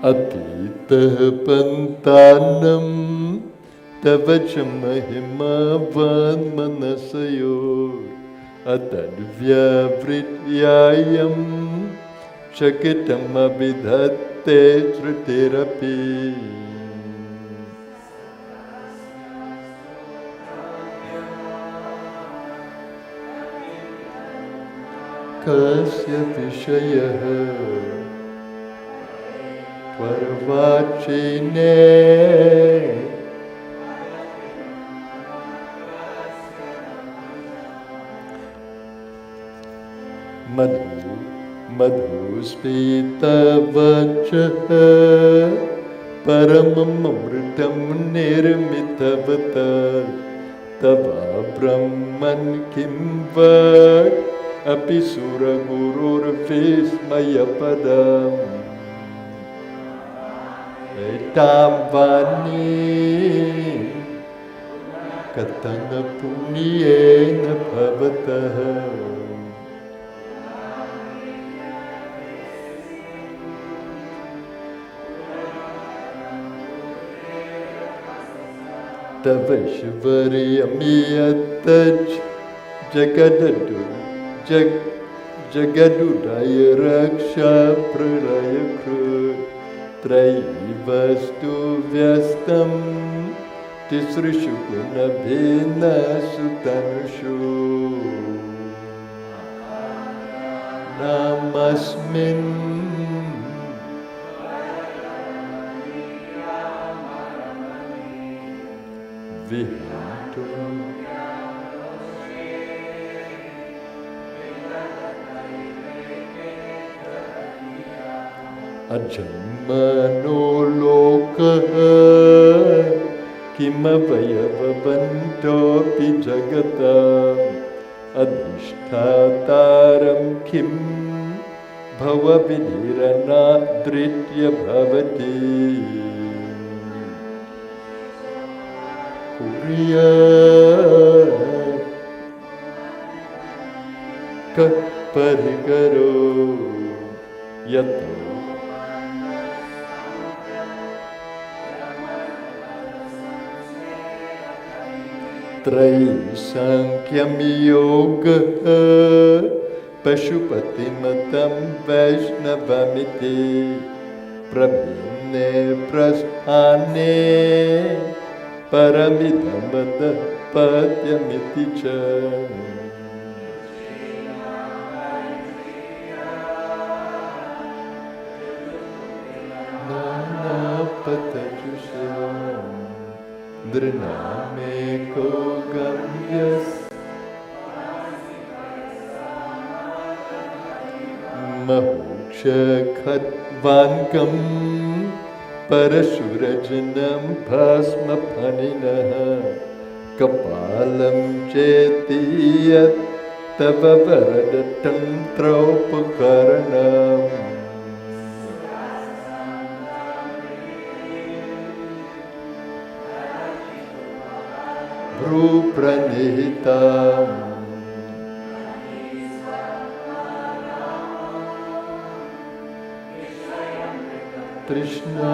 Atita Pantanam Tavacha Mahima Vanmanasayo Atadvya Vrityayam Shakitam Abhidhatte Srutirapi Kasya Vishayaha Tvarvachine Madhuspita Vachaha Paramam Amritam Nirmitavata Tava Brahman Kimvat Apisura Gurur Vismaya Padam Etam Vani Katana Punyena Bhavataha Tavashvariyamiyataj Jagadadu Jagadudaya Raksha Pralaya Krut Traivastu Vyastam Tisrishu Gunabhina Sutanushu Namasmin Vihantu Ajamano Lokaha Kimavayavabanto Pi Jagatam Adhisthataram Kim Bhavavidhirana Dritya Bhavati Kuriya Kaparikaro Yato Trai Sankyam Yoga Pashupatimatam Vaishnavamiti Prabhine Prasthane Paramidamada Patyamiti Cha Nana Patajusha Driname Kogamyas Mahoksha Khatvankam Parashurajanam Bhasma Paninaha Kapalam Chetiyat Tava Varadatam Traupakaranam Bhrupranihitam Krishna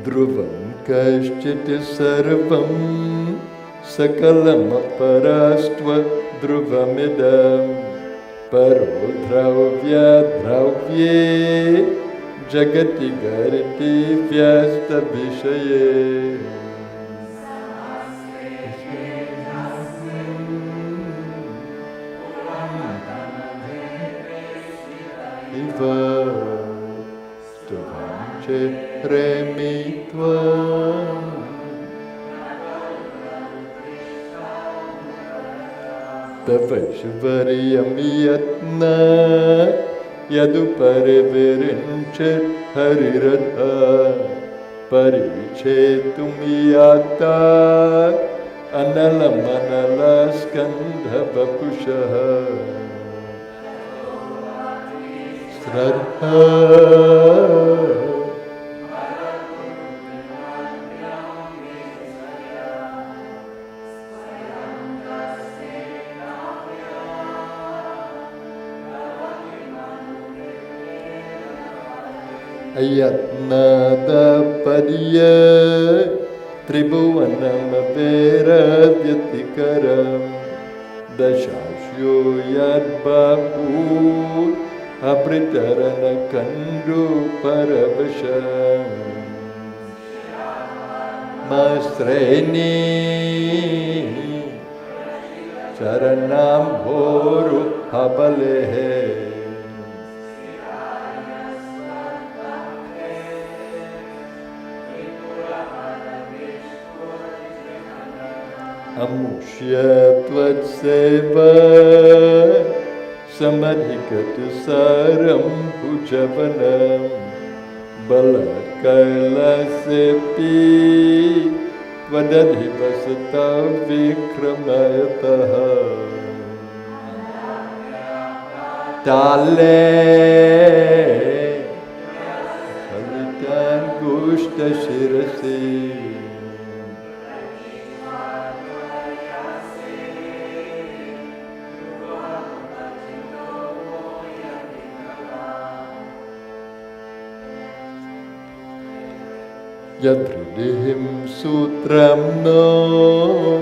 Dhruvam Kaishchiti Sarvam Sakalam Aparastva Dhruvamidam Paro Dravya Dravye Jagati Gariti Vyasta Vishaye Iva Stovanche Remitva Tavaishvariyamiyatna Yaduparivirinchit Hariratha Parichetumiyata Analamanalaskandha Vapushaha Shraddha Ayatnada Padya Tribhuvanam Vera Vyatikaram Dashashyo Yad Babu Apritarana Kandu Paravasham Masreni Charanam Horu Habalehe Amushya Tvatseva Samadhikatu Saram Pujavanam Balatkailasepi Vadadhivasata Vikramayataha Tale Salitan Gushta Shirasi Yadridihim Sutram no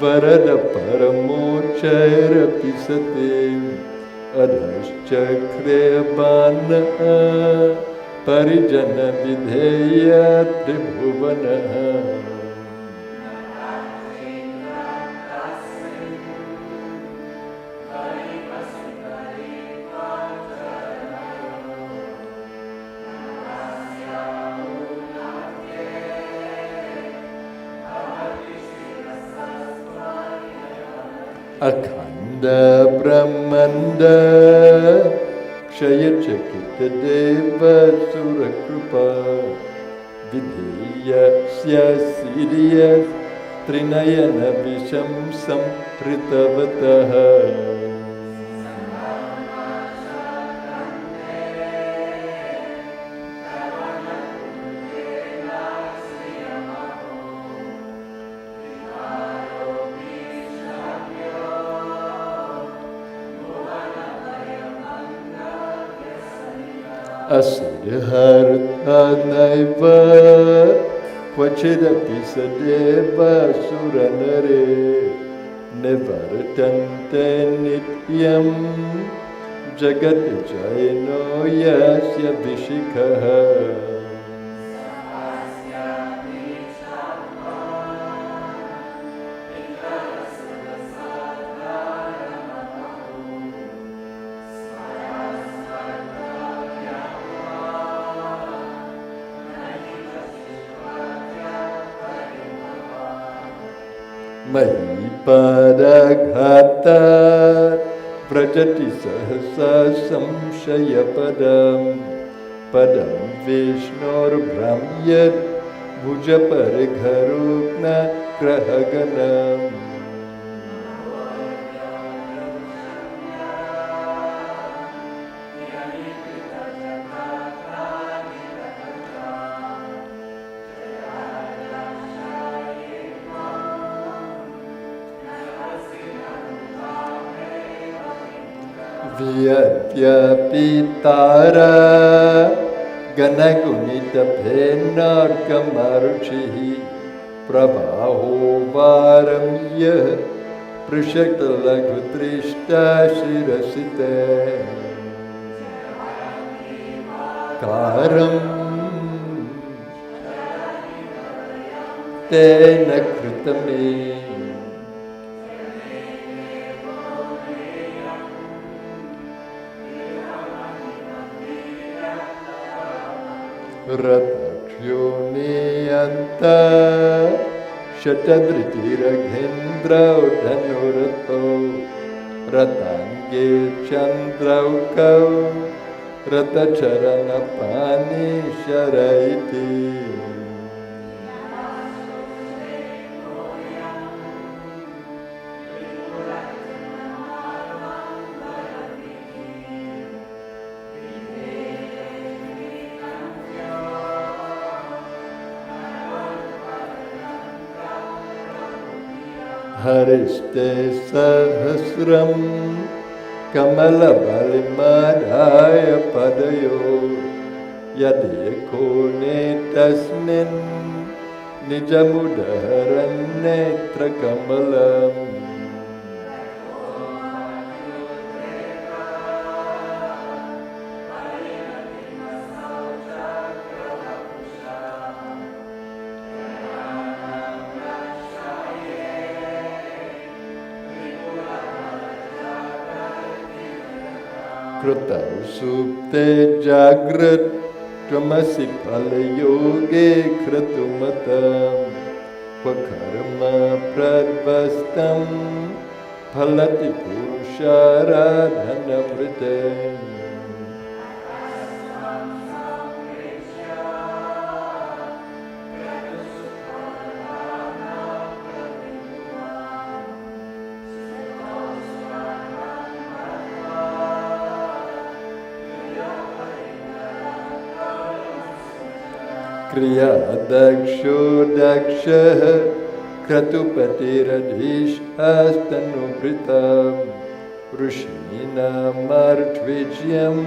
Varada Paramochaira Pisate Adhaschakre Bana Parijana Videya Tribhuvana Akhanda Brahmanda Kshayachakita Deva Surakrupa Vidhiya Syasiriya Trinayana Visham Sampritavataha Asurihartanaiva Kvachidapi Sadeva Suranare Nivartante nityam jagat jayano yasya vishikaha Mahipadaghata Vrajati sahasa samshaya padam Vishnor Brahmyat Bhuja parigharukna grahaganam Vyapyapitara Ganagunita Bhenarkamaruchihi Prabhaho Varamya Prishaktalaghutrishta Shirasite Karam Tena Kritame Ratakshuniyanta Shatadritiraghendra Dhanurato Ratange Chandraukau Ratacharanapani Sharaiti Hariste sahasram Kamala balimadaya padayo Yadeko netasmin Nijamudaharan netra kamalam Krita supte jagrat Tramasi palayoge kratumatam Pakarma pradvastam Phalati purusharadhana vritem Kriya daksho daksha Kratupatiradhish astanubritam Rushina martvidyam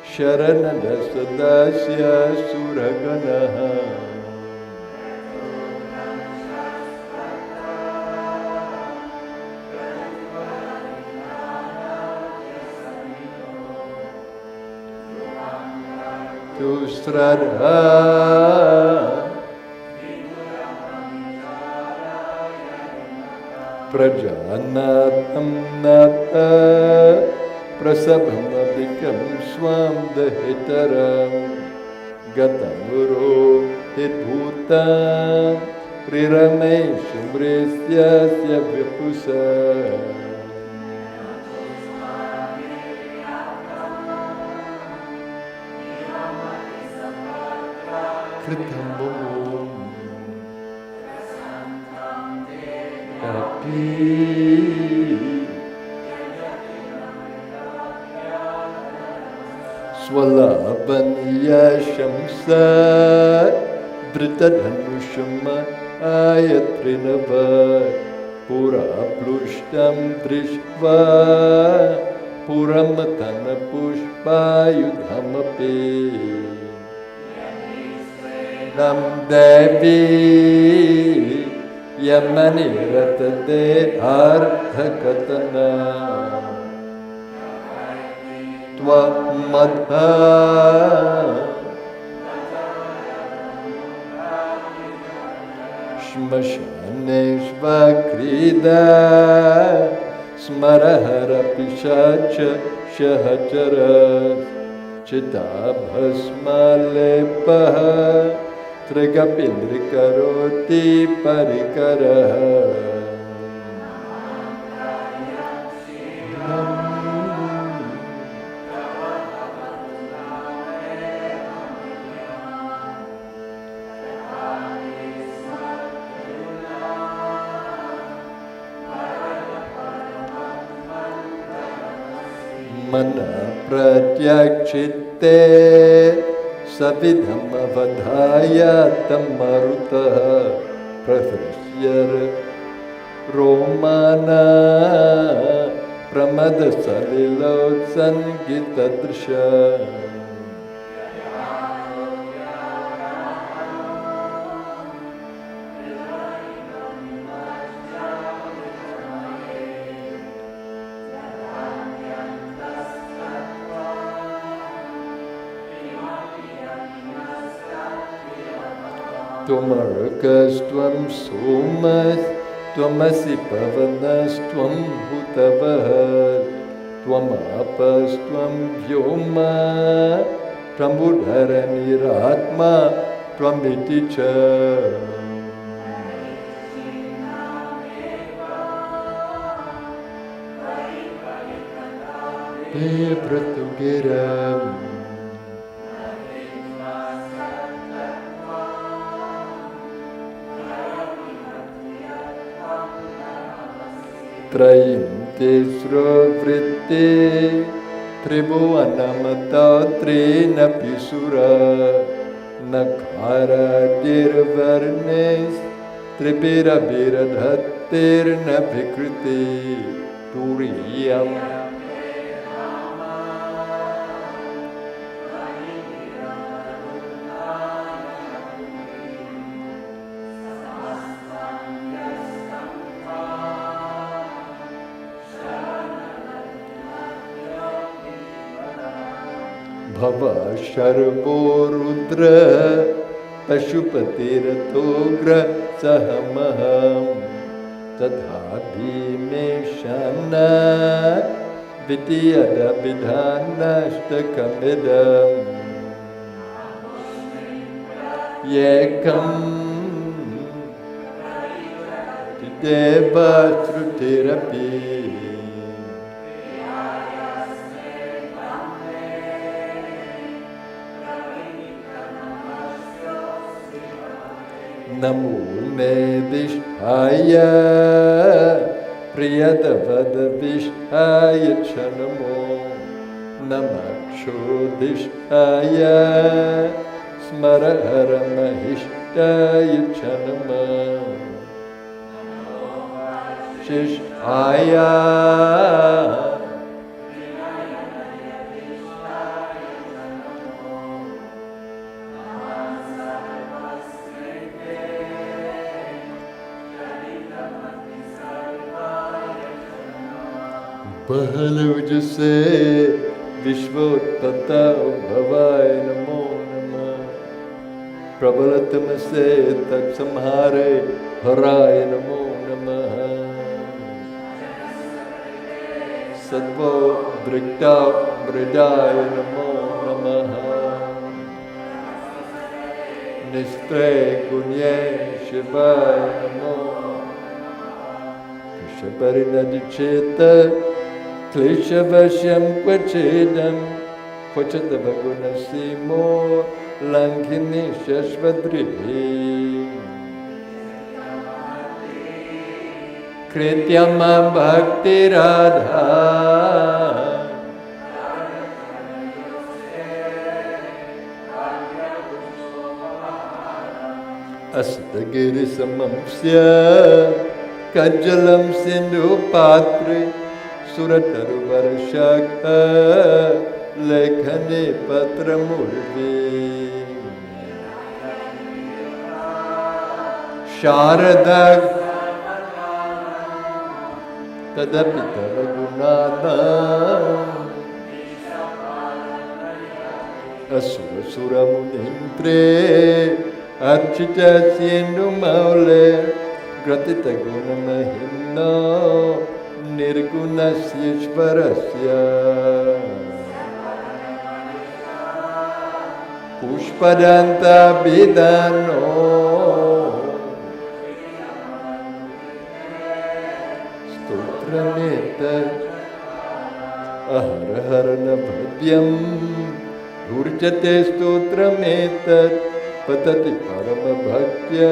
Sharanadasadasya suraganaha Tusradha Prajanatam nata Prasabhamadikam swam dahitaram Gatamuro hitbhutam Rirame shumrisyasya vipusa Kritam Tapi Swalabaniya Shamsa Dritadhanushama Ayatrinava Pura Plushtam Drishva Puramatana Pushpa Yudhamapi Nam Devi Yamani ratate ardhakatana Tva madha Shmashaneshva krida Smarahara pishacha shahacharas Chitabhasma lepaha Trigapindrikaroti parikaraha Mana pratyakshite savidham avadhaya tamarutaha prasrashyara romana pramada salilo sangitadrsha Tvamarkas tvam somas, tvamasi pavanas tvam hutavahas, tvamapas tvam vyoma, tvamudharaniratma tvamiticha. Te pratugiram. Trayim tesro vritte tribhuvanamata trina pisura nakhara dirvarnes tripira biradhattir navikriti turiyam Bhava Sharvo Rudra Pashupatirathokra Sahamaham Tadha Bhimeshana Vidiyada Vidhanashtakamidam Yekam Deva Srutirapi Namo me vishaya priyadavada vishaya chanamo namaksho vishaya smarahara mahishtaya chanama shishaya Pahaloj se Vishvotpata Bhavaya Namo Namah Prabhalatama se Tat Samhare Haraya Namo Namah Sattva Drikta Mridaya Namo Namah Nistre Gunye Shivaya Namo Krishaparinadicheta Kleshavashyam kvachedam Kvachadavagunasimo Langhini Shashvadrihi Krityama Bhakti Radha Astagiri Samamsya Kajalam Sindhu Patre Surataru Varashaka Lekhane Patramurvi Sharada तदपि तव गुणानाम् असुरसुरमुनीन्द्रे अर्चितस्येन्दुमौले ग्रथितगुणमहिम्नो निर्गुणस्येश्वरस्य पुष्पदन्ताभिधानो स्तोत्रमेतत् अहरहर न भव्यम् ऊर्जते स्तोत्रमेतत् पतति परमभक्त्या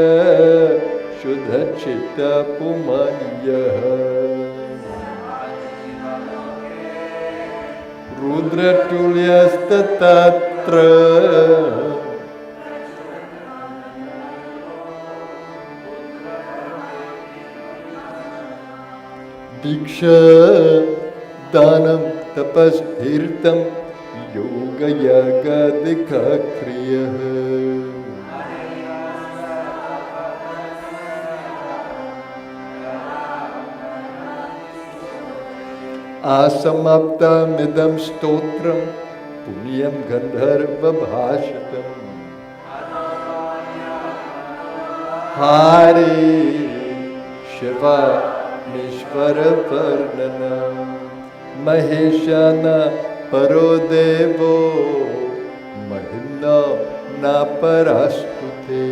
शुद्धचित्तपुमान्यः रुद्रतुल्यस्तत्र दीक्षा दानं तपस्तीर्थं योगयागादिकाक्रियः आसमाप्तमिदं स्तोत्रं पुण्यं गन्धर्वभाषितम् हरे शिवा ईश्वरवर्णनं महेशान परो देवो महिम्ना न परास्तुते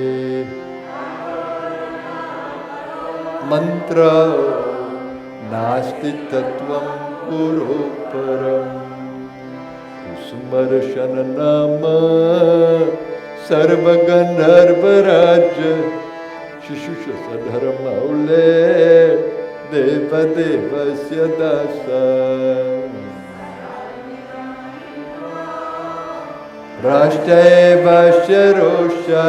मंत्र नास्ति तत्वं पुरो परम् कुसुमर्शन नाम सर्वगन्धर्वराज शिशुषधर्मौले देवदेवस्य दासा राष्ट्रेवस्य रोषा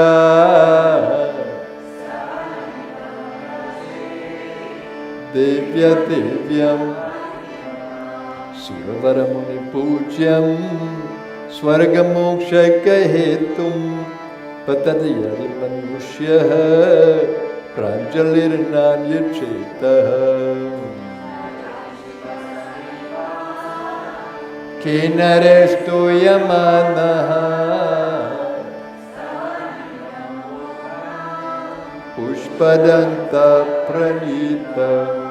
देव्य देव्यं सुरवरमुनिपूज्यं स्वर्गमोक्षकहेतुं पतति यदिमनुष्यः प्राञ्जलिर्नान्यचेतः केन रे स्तूयमानः पुष्पदन्तप्रणीतम्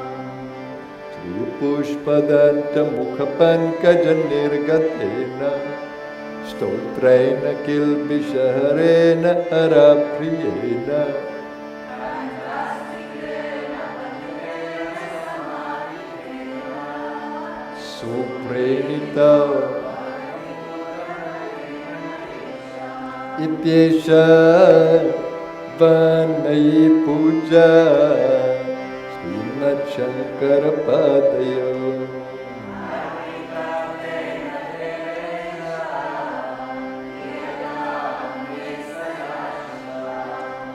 श्रीपुष्पदन्तमुखपङ्कजनिर्गतेन स्तोत्रेण किल्बिषहरेण हरप्रियेण सुप्रेणिता इत्येष वन्नयि पूजा श्रीमच्छङ्करपादयो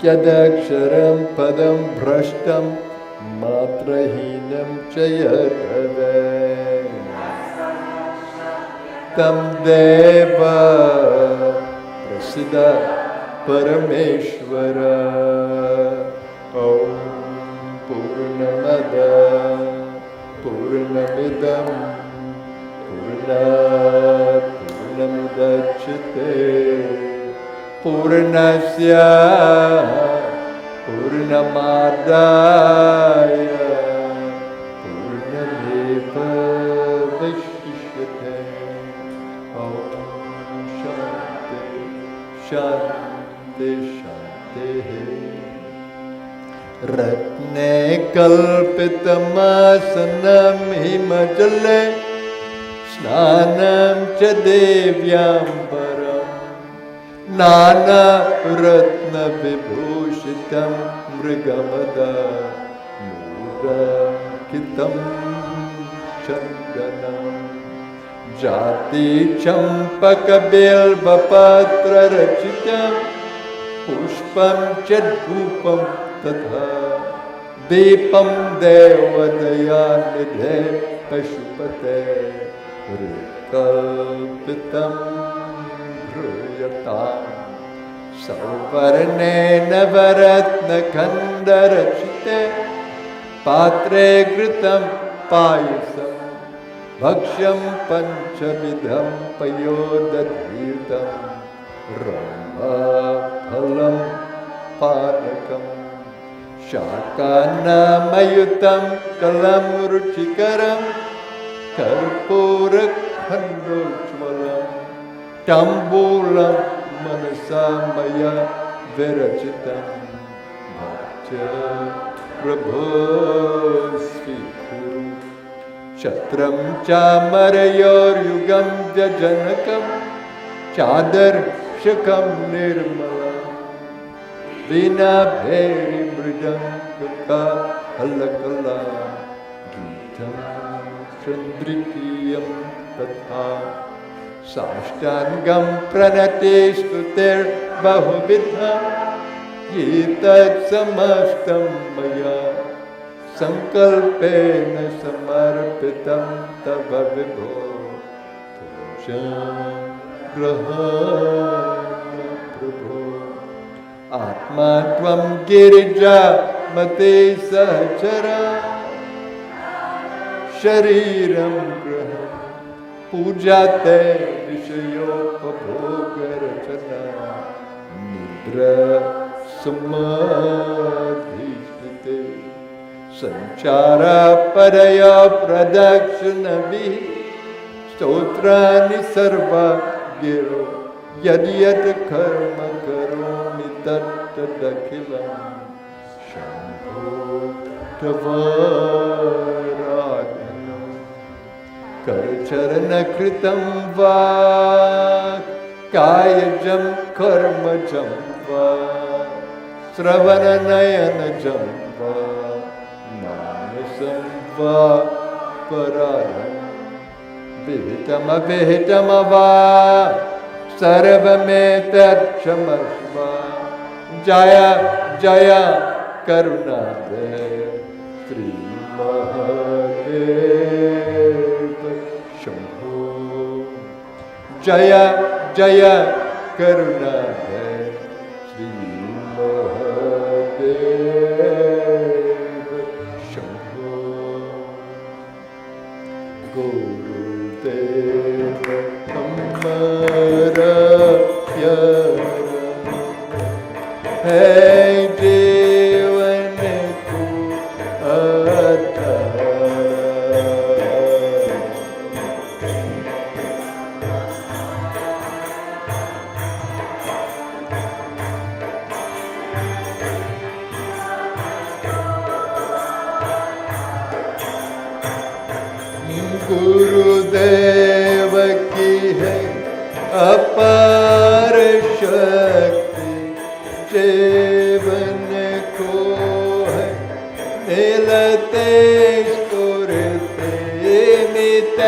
यदक्षरं पदं भ्रष्टं मात्रहीनं च यद्भवेत् तं देव प्रसीद परमेश्वर ॐ पूर्णमद पूर्णमिदं पूर्णात् पूर्णमुदच्यते पूर्णस्य पूर्णमादाय पूर्णमेवावशिष्यते ॐ शान्ति शान्ति शान्तिः रत्ने कल्पितमासनं हिमजले स्नानं च देव्याम्बरम् नानारत्नविभूषितं मृगमदा मूरकितं चन्दनं जातिचम्पकबिल्वपत्ररचितं पुष्पं च धूपं तथा दीपं देवदयानिधे पशुपते कल्पितं सौवर्णेन वरत्नखण्डरचिते पात्रे घृतं payasam bhaksyam panchavidham payodadhitam rama phalam panakam shakanamayutam kalam ruchikaram karpurakhandojvalam tambulam manasamaya virachitam bhaktya prabho svikuru Shatram chamarayor yugam vyajanakam chadar shakam nirmalam vina bheri mridangaka halakala gitam chandrikiyam tatha sashtangam pranateshtuter bahuvidha yetat samastam maya sankalpena samarpitam tava vibho pujam grahana prabho atma tvam girija mate sahachara shariram graham pujate vishayopabogarachana nidra samadhishnate sanchara padaya pradakshanavi stotrani sarva giro yad yad karma karomi tat tadakhilam shambho tavaradhanam karcharana kritam va kayajam karmajam va sravananayanajam va manasam va paradhanam Vihitam avihitam ava sarvametat chamasva Jaya Jaya Karunade Sri Mahadeva Shambho Jaya Jaya Karunade Sri Mahadeva Shambho Guru Deva Amara Pyara Hey Jivan Ku Atara गुरुदेव की है अपार शक्ति जीवन को है मिलते स्फुरते मित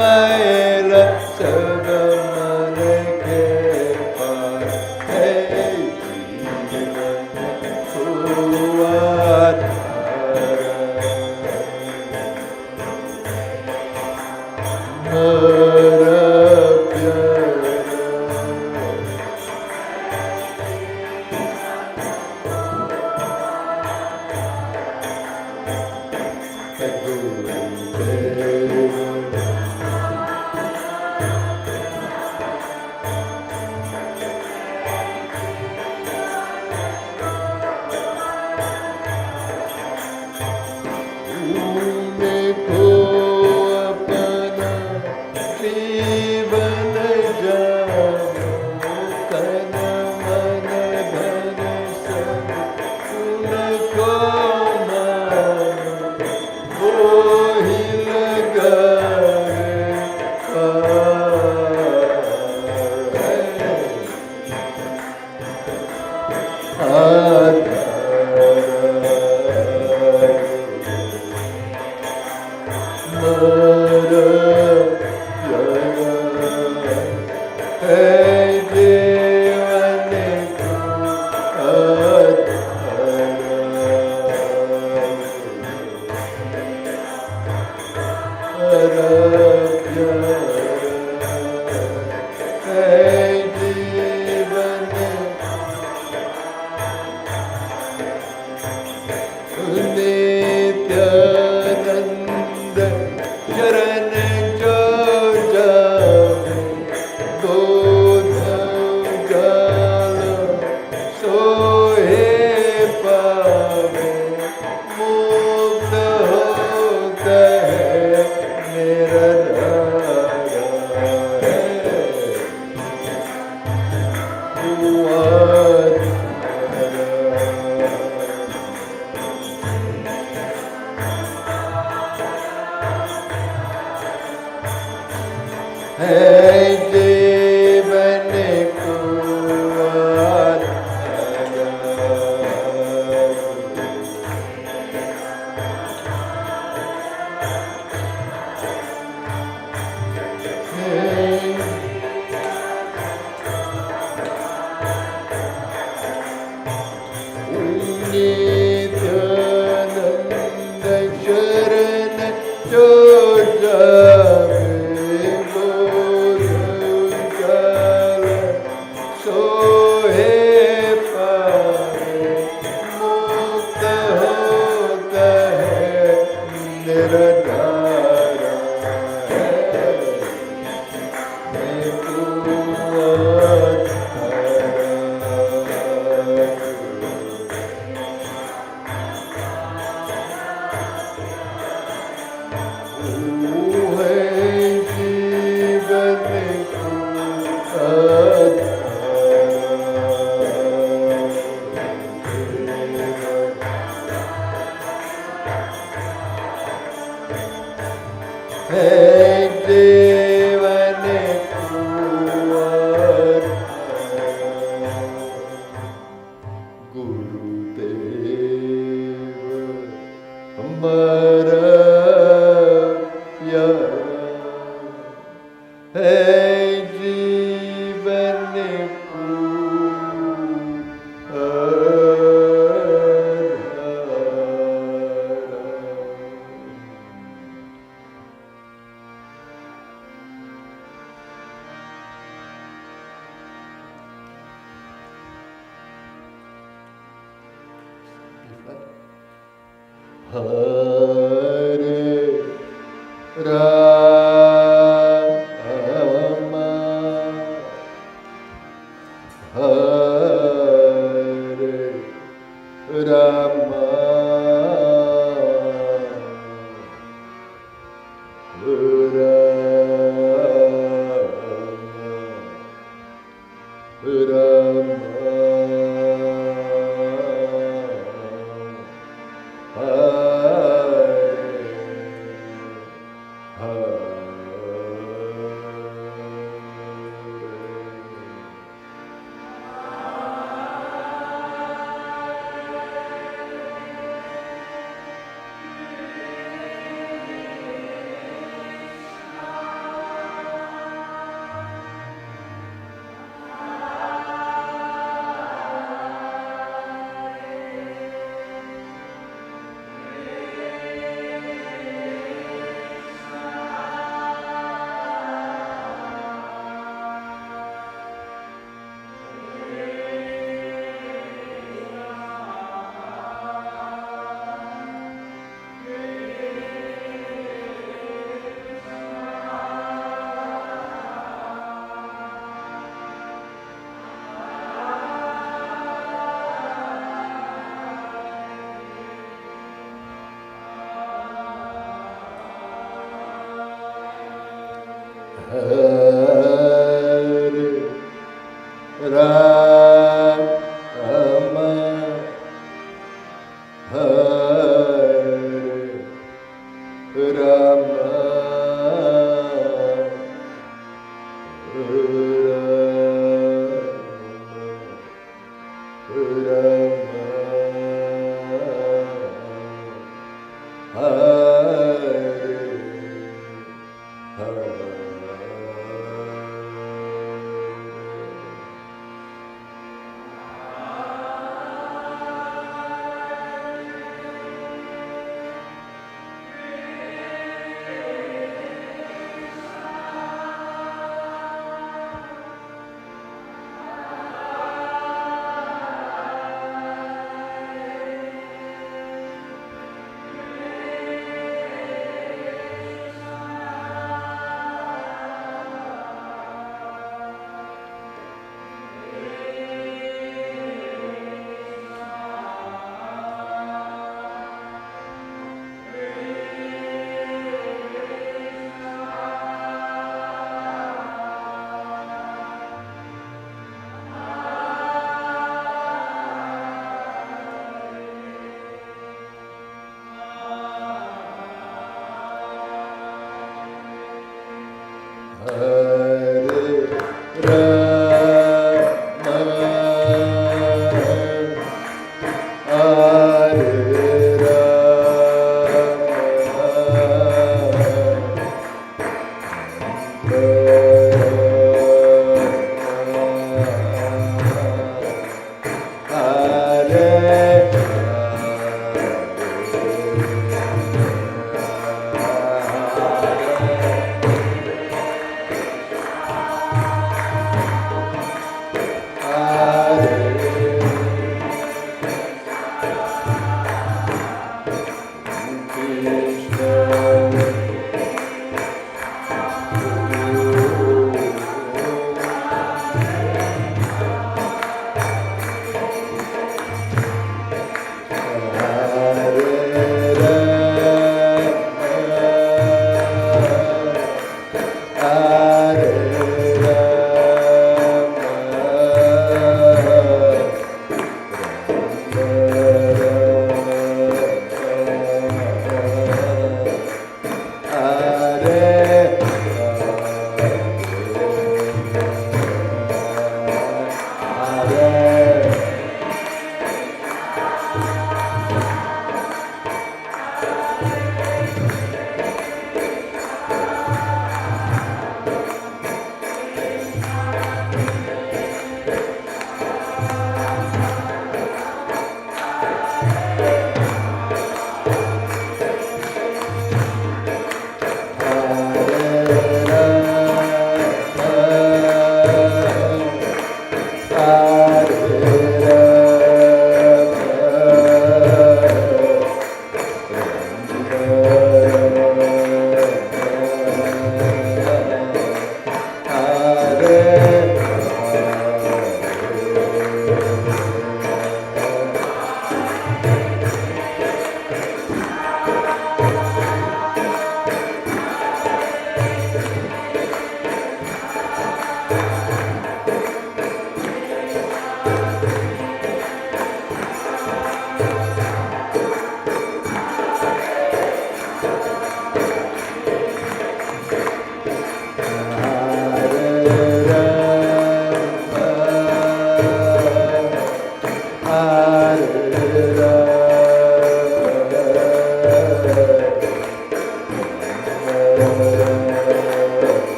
मैल सब मन के पार है जीवन को आधार हरा प्यारा गुरुदेव Hare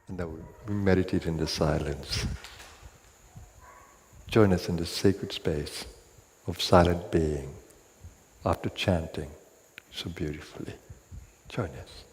And now we meditate in the silence. Join us in the sacred space of silent being after chanting so beautifully. Join us.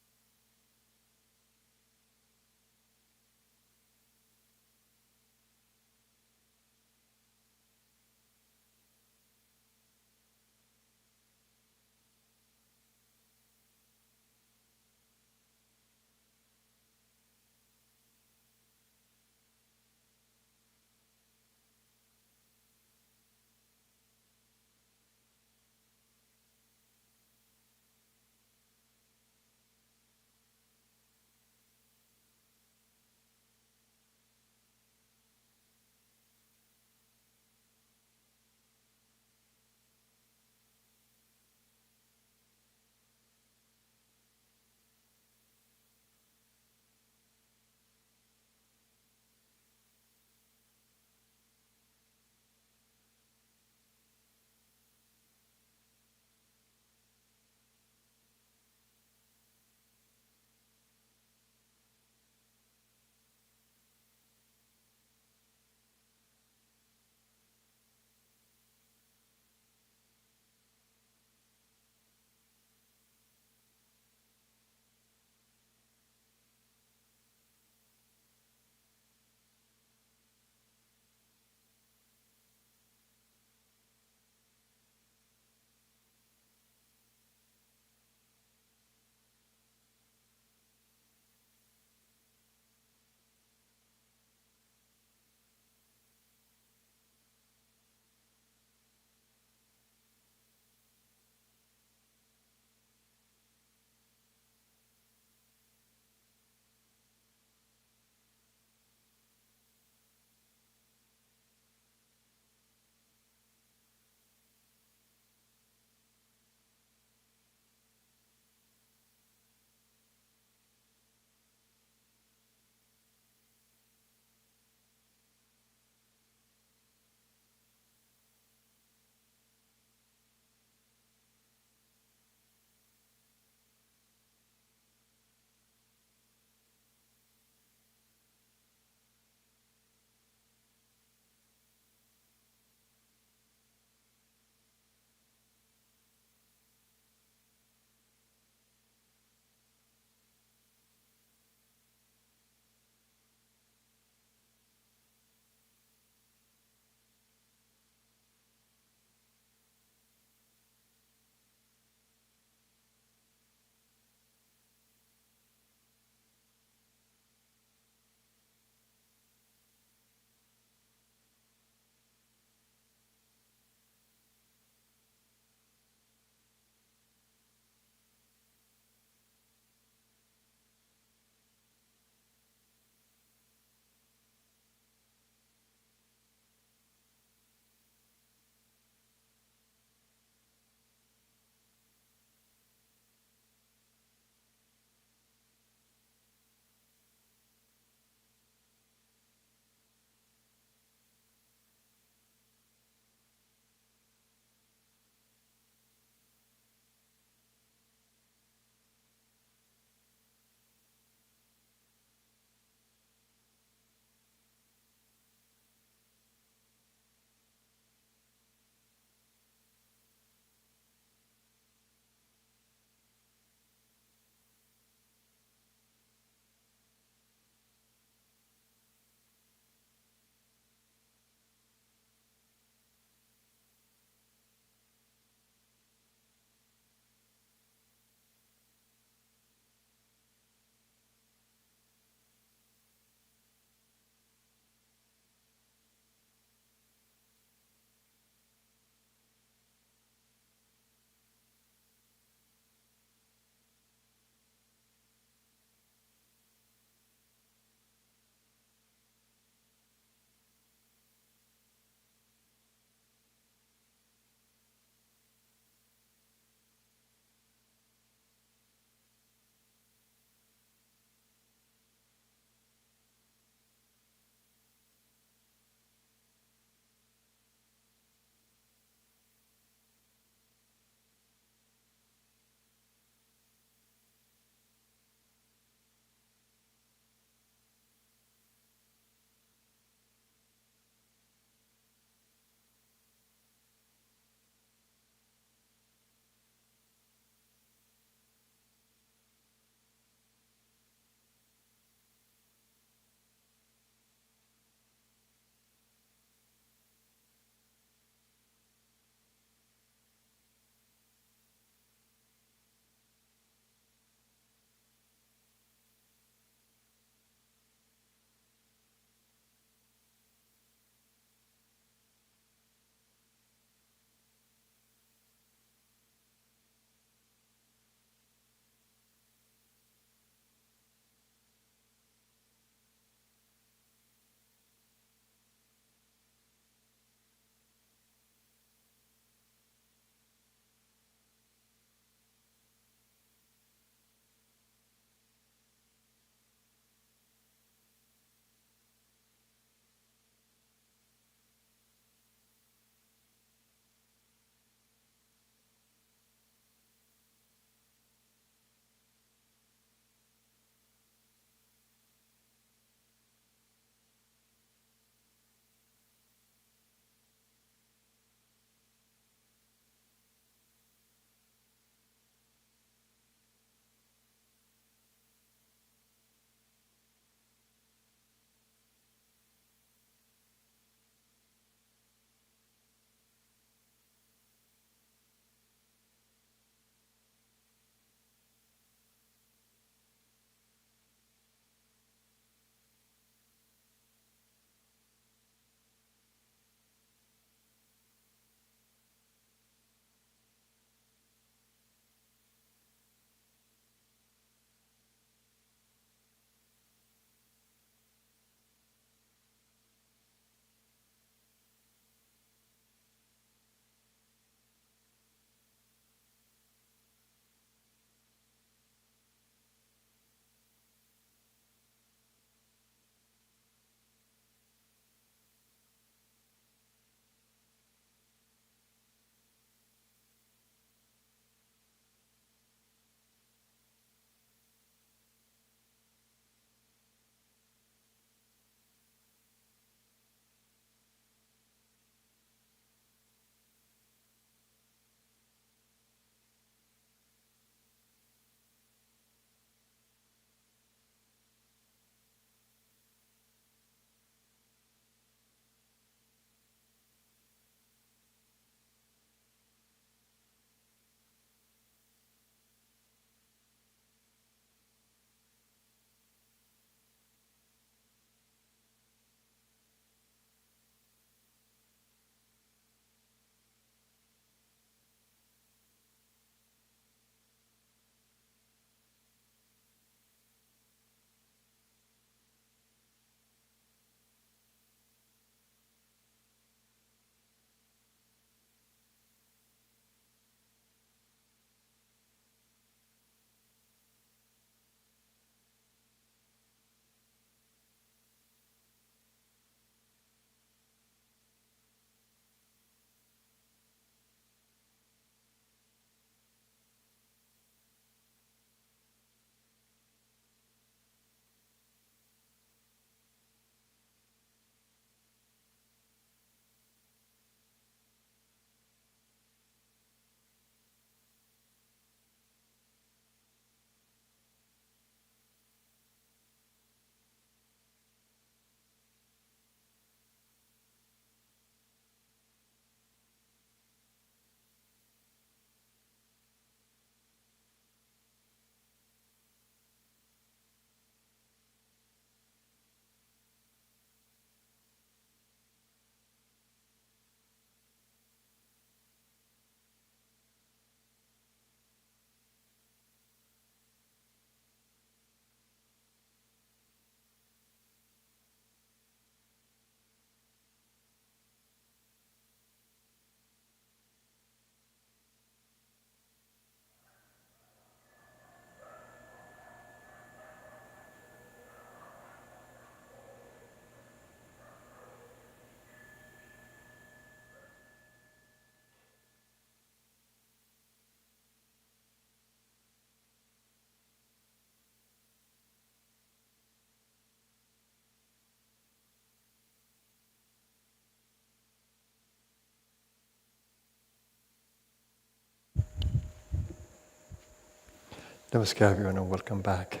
Namaskar everyone and welcome back.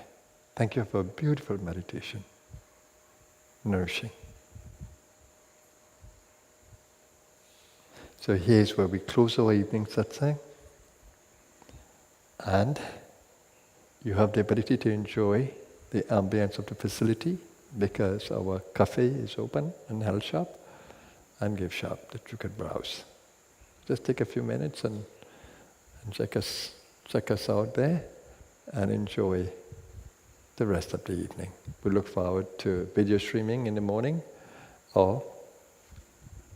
Thank you for a beautiful meditation. Nourishing. So here's where we close our evening satsang. And you have the ability to enjoy the ambience of the facility because our cafe is open and health shop and gift shop that you could browse. Just take a few minutes and check us out there and enjoy the rest of the evening. We look forward to video streaming in the morning, or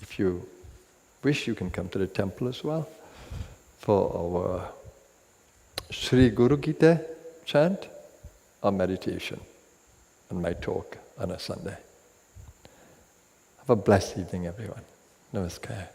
if you wish, you can come to the temple as well for our Sri Guru Gita chant or meditation and my talk on a Sunday. Have a blessed evening, everyone. Namaskar.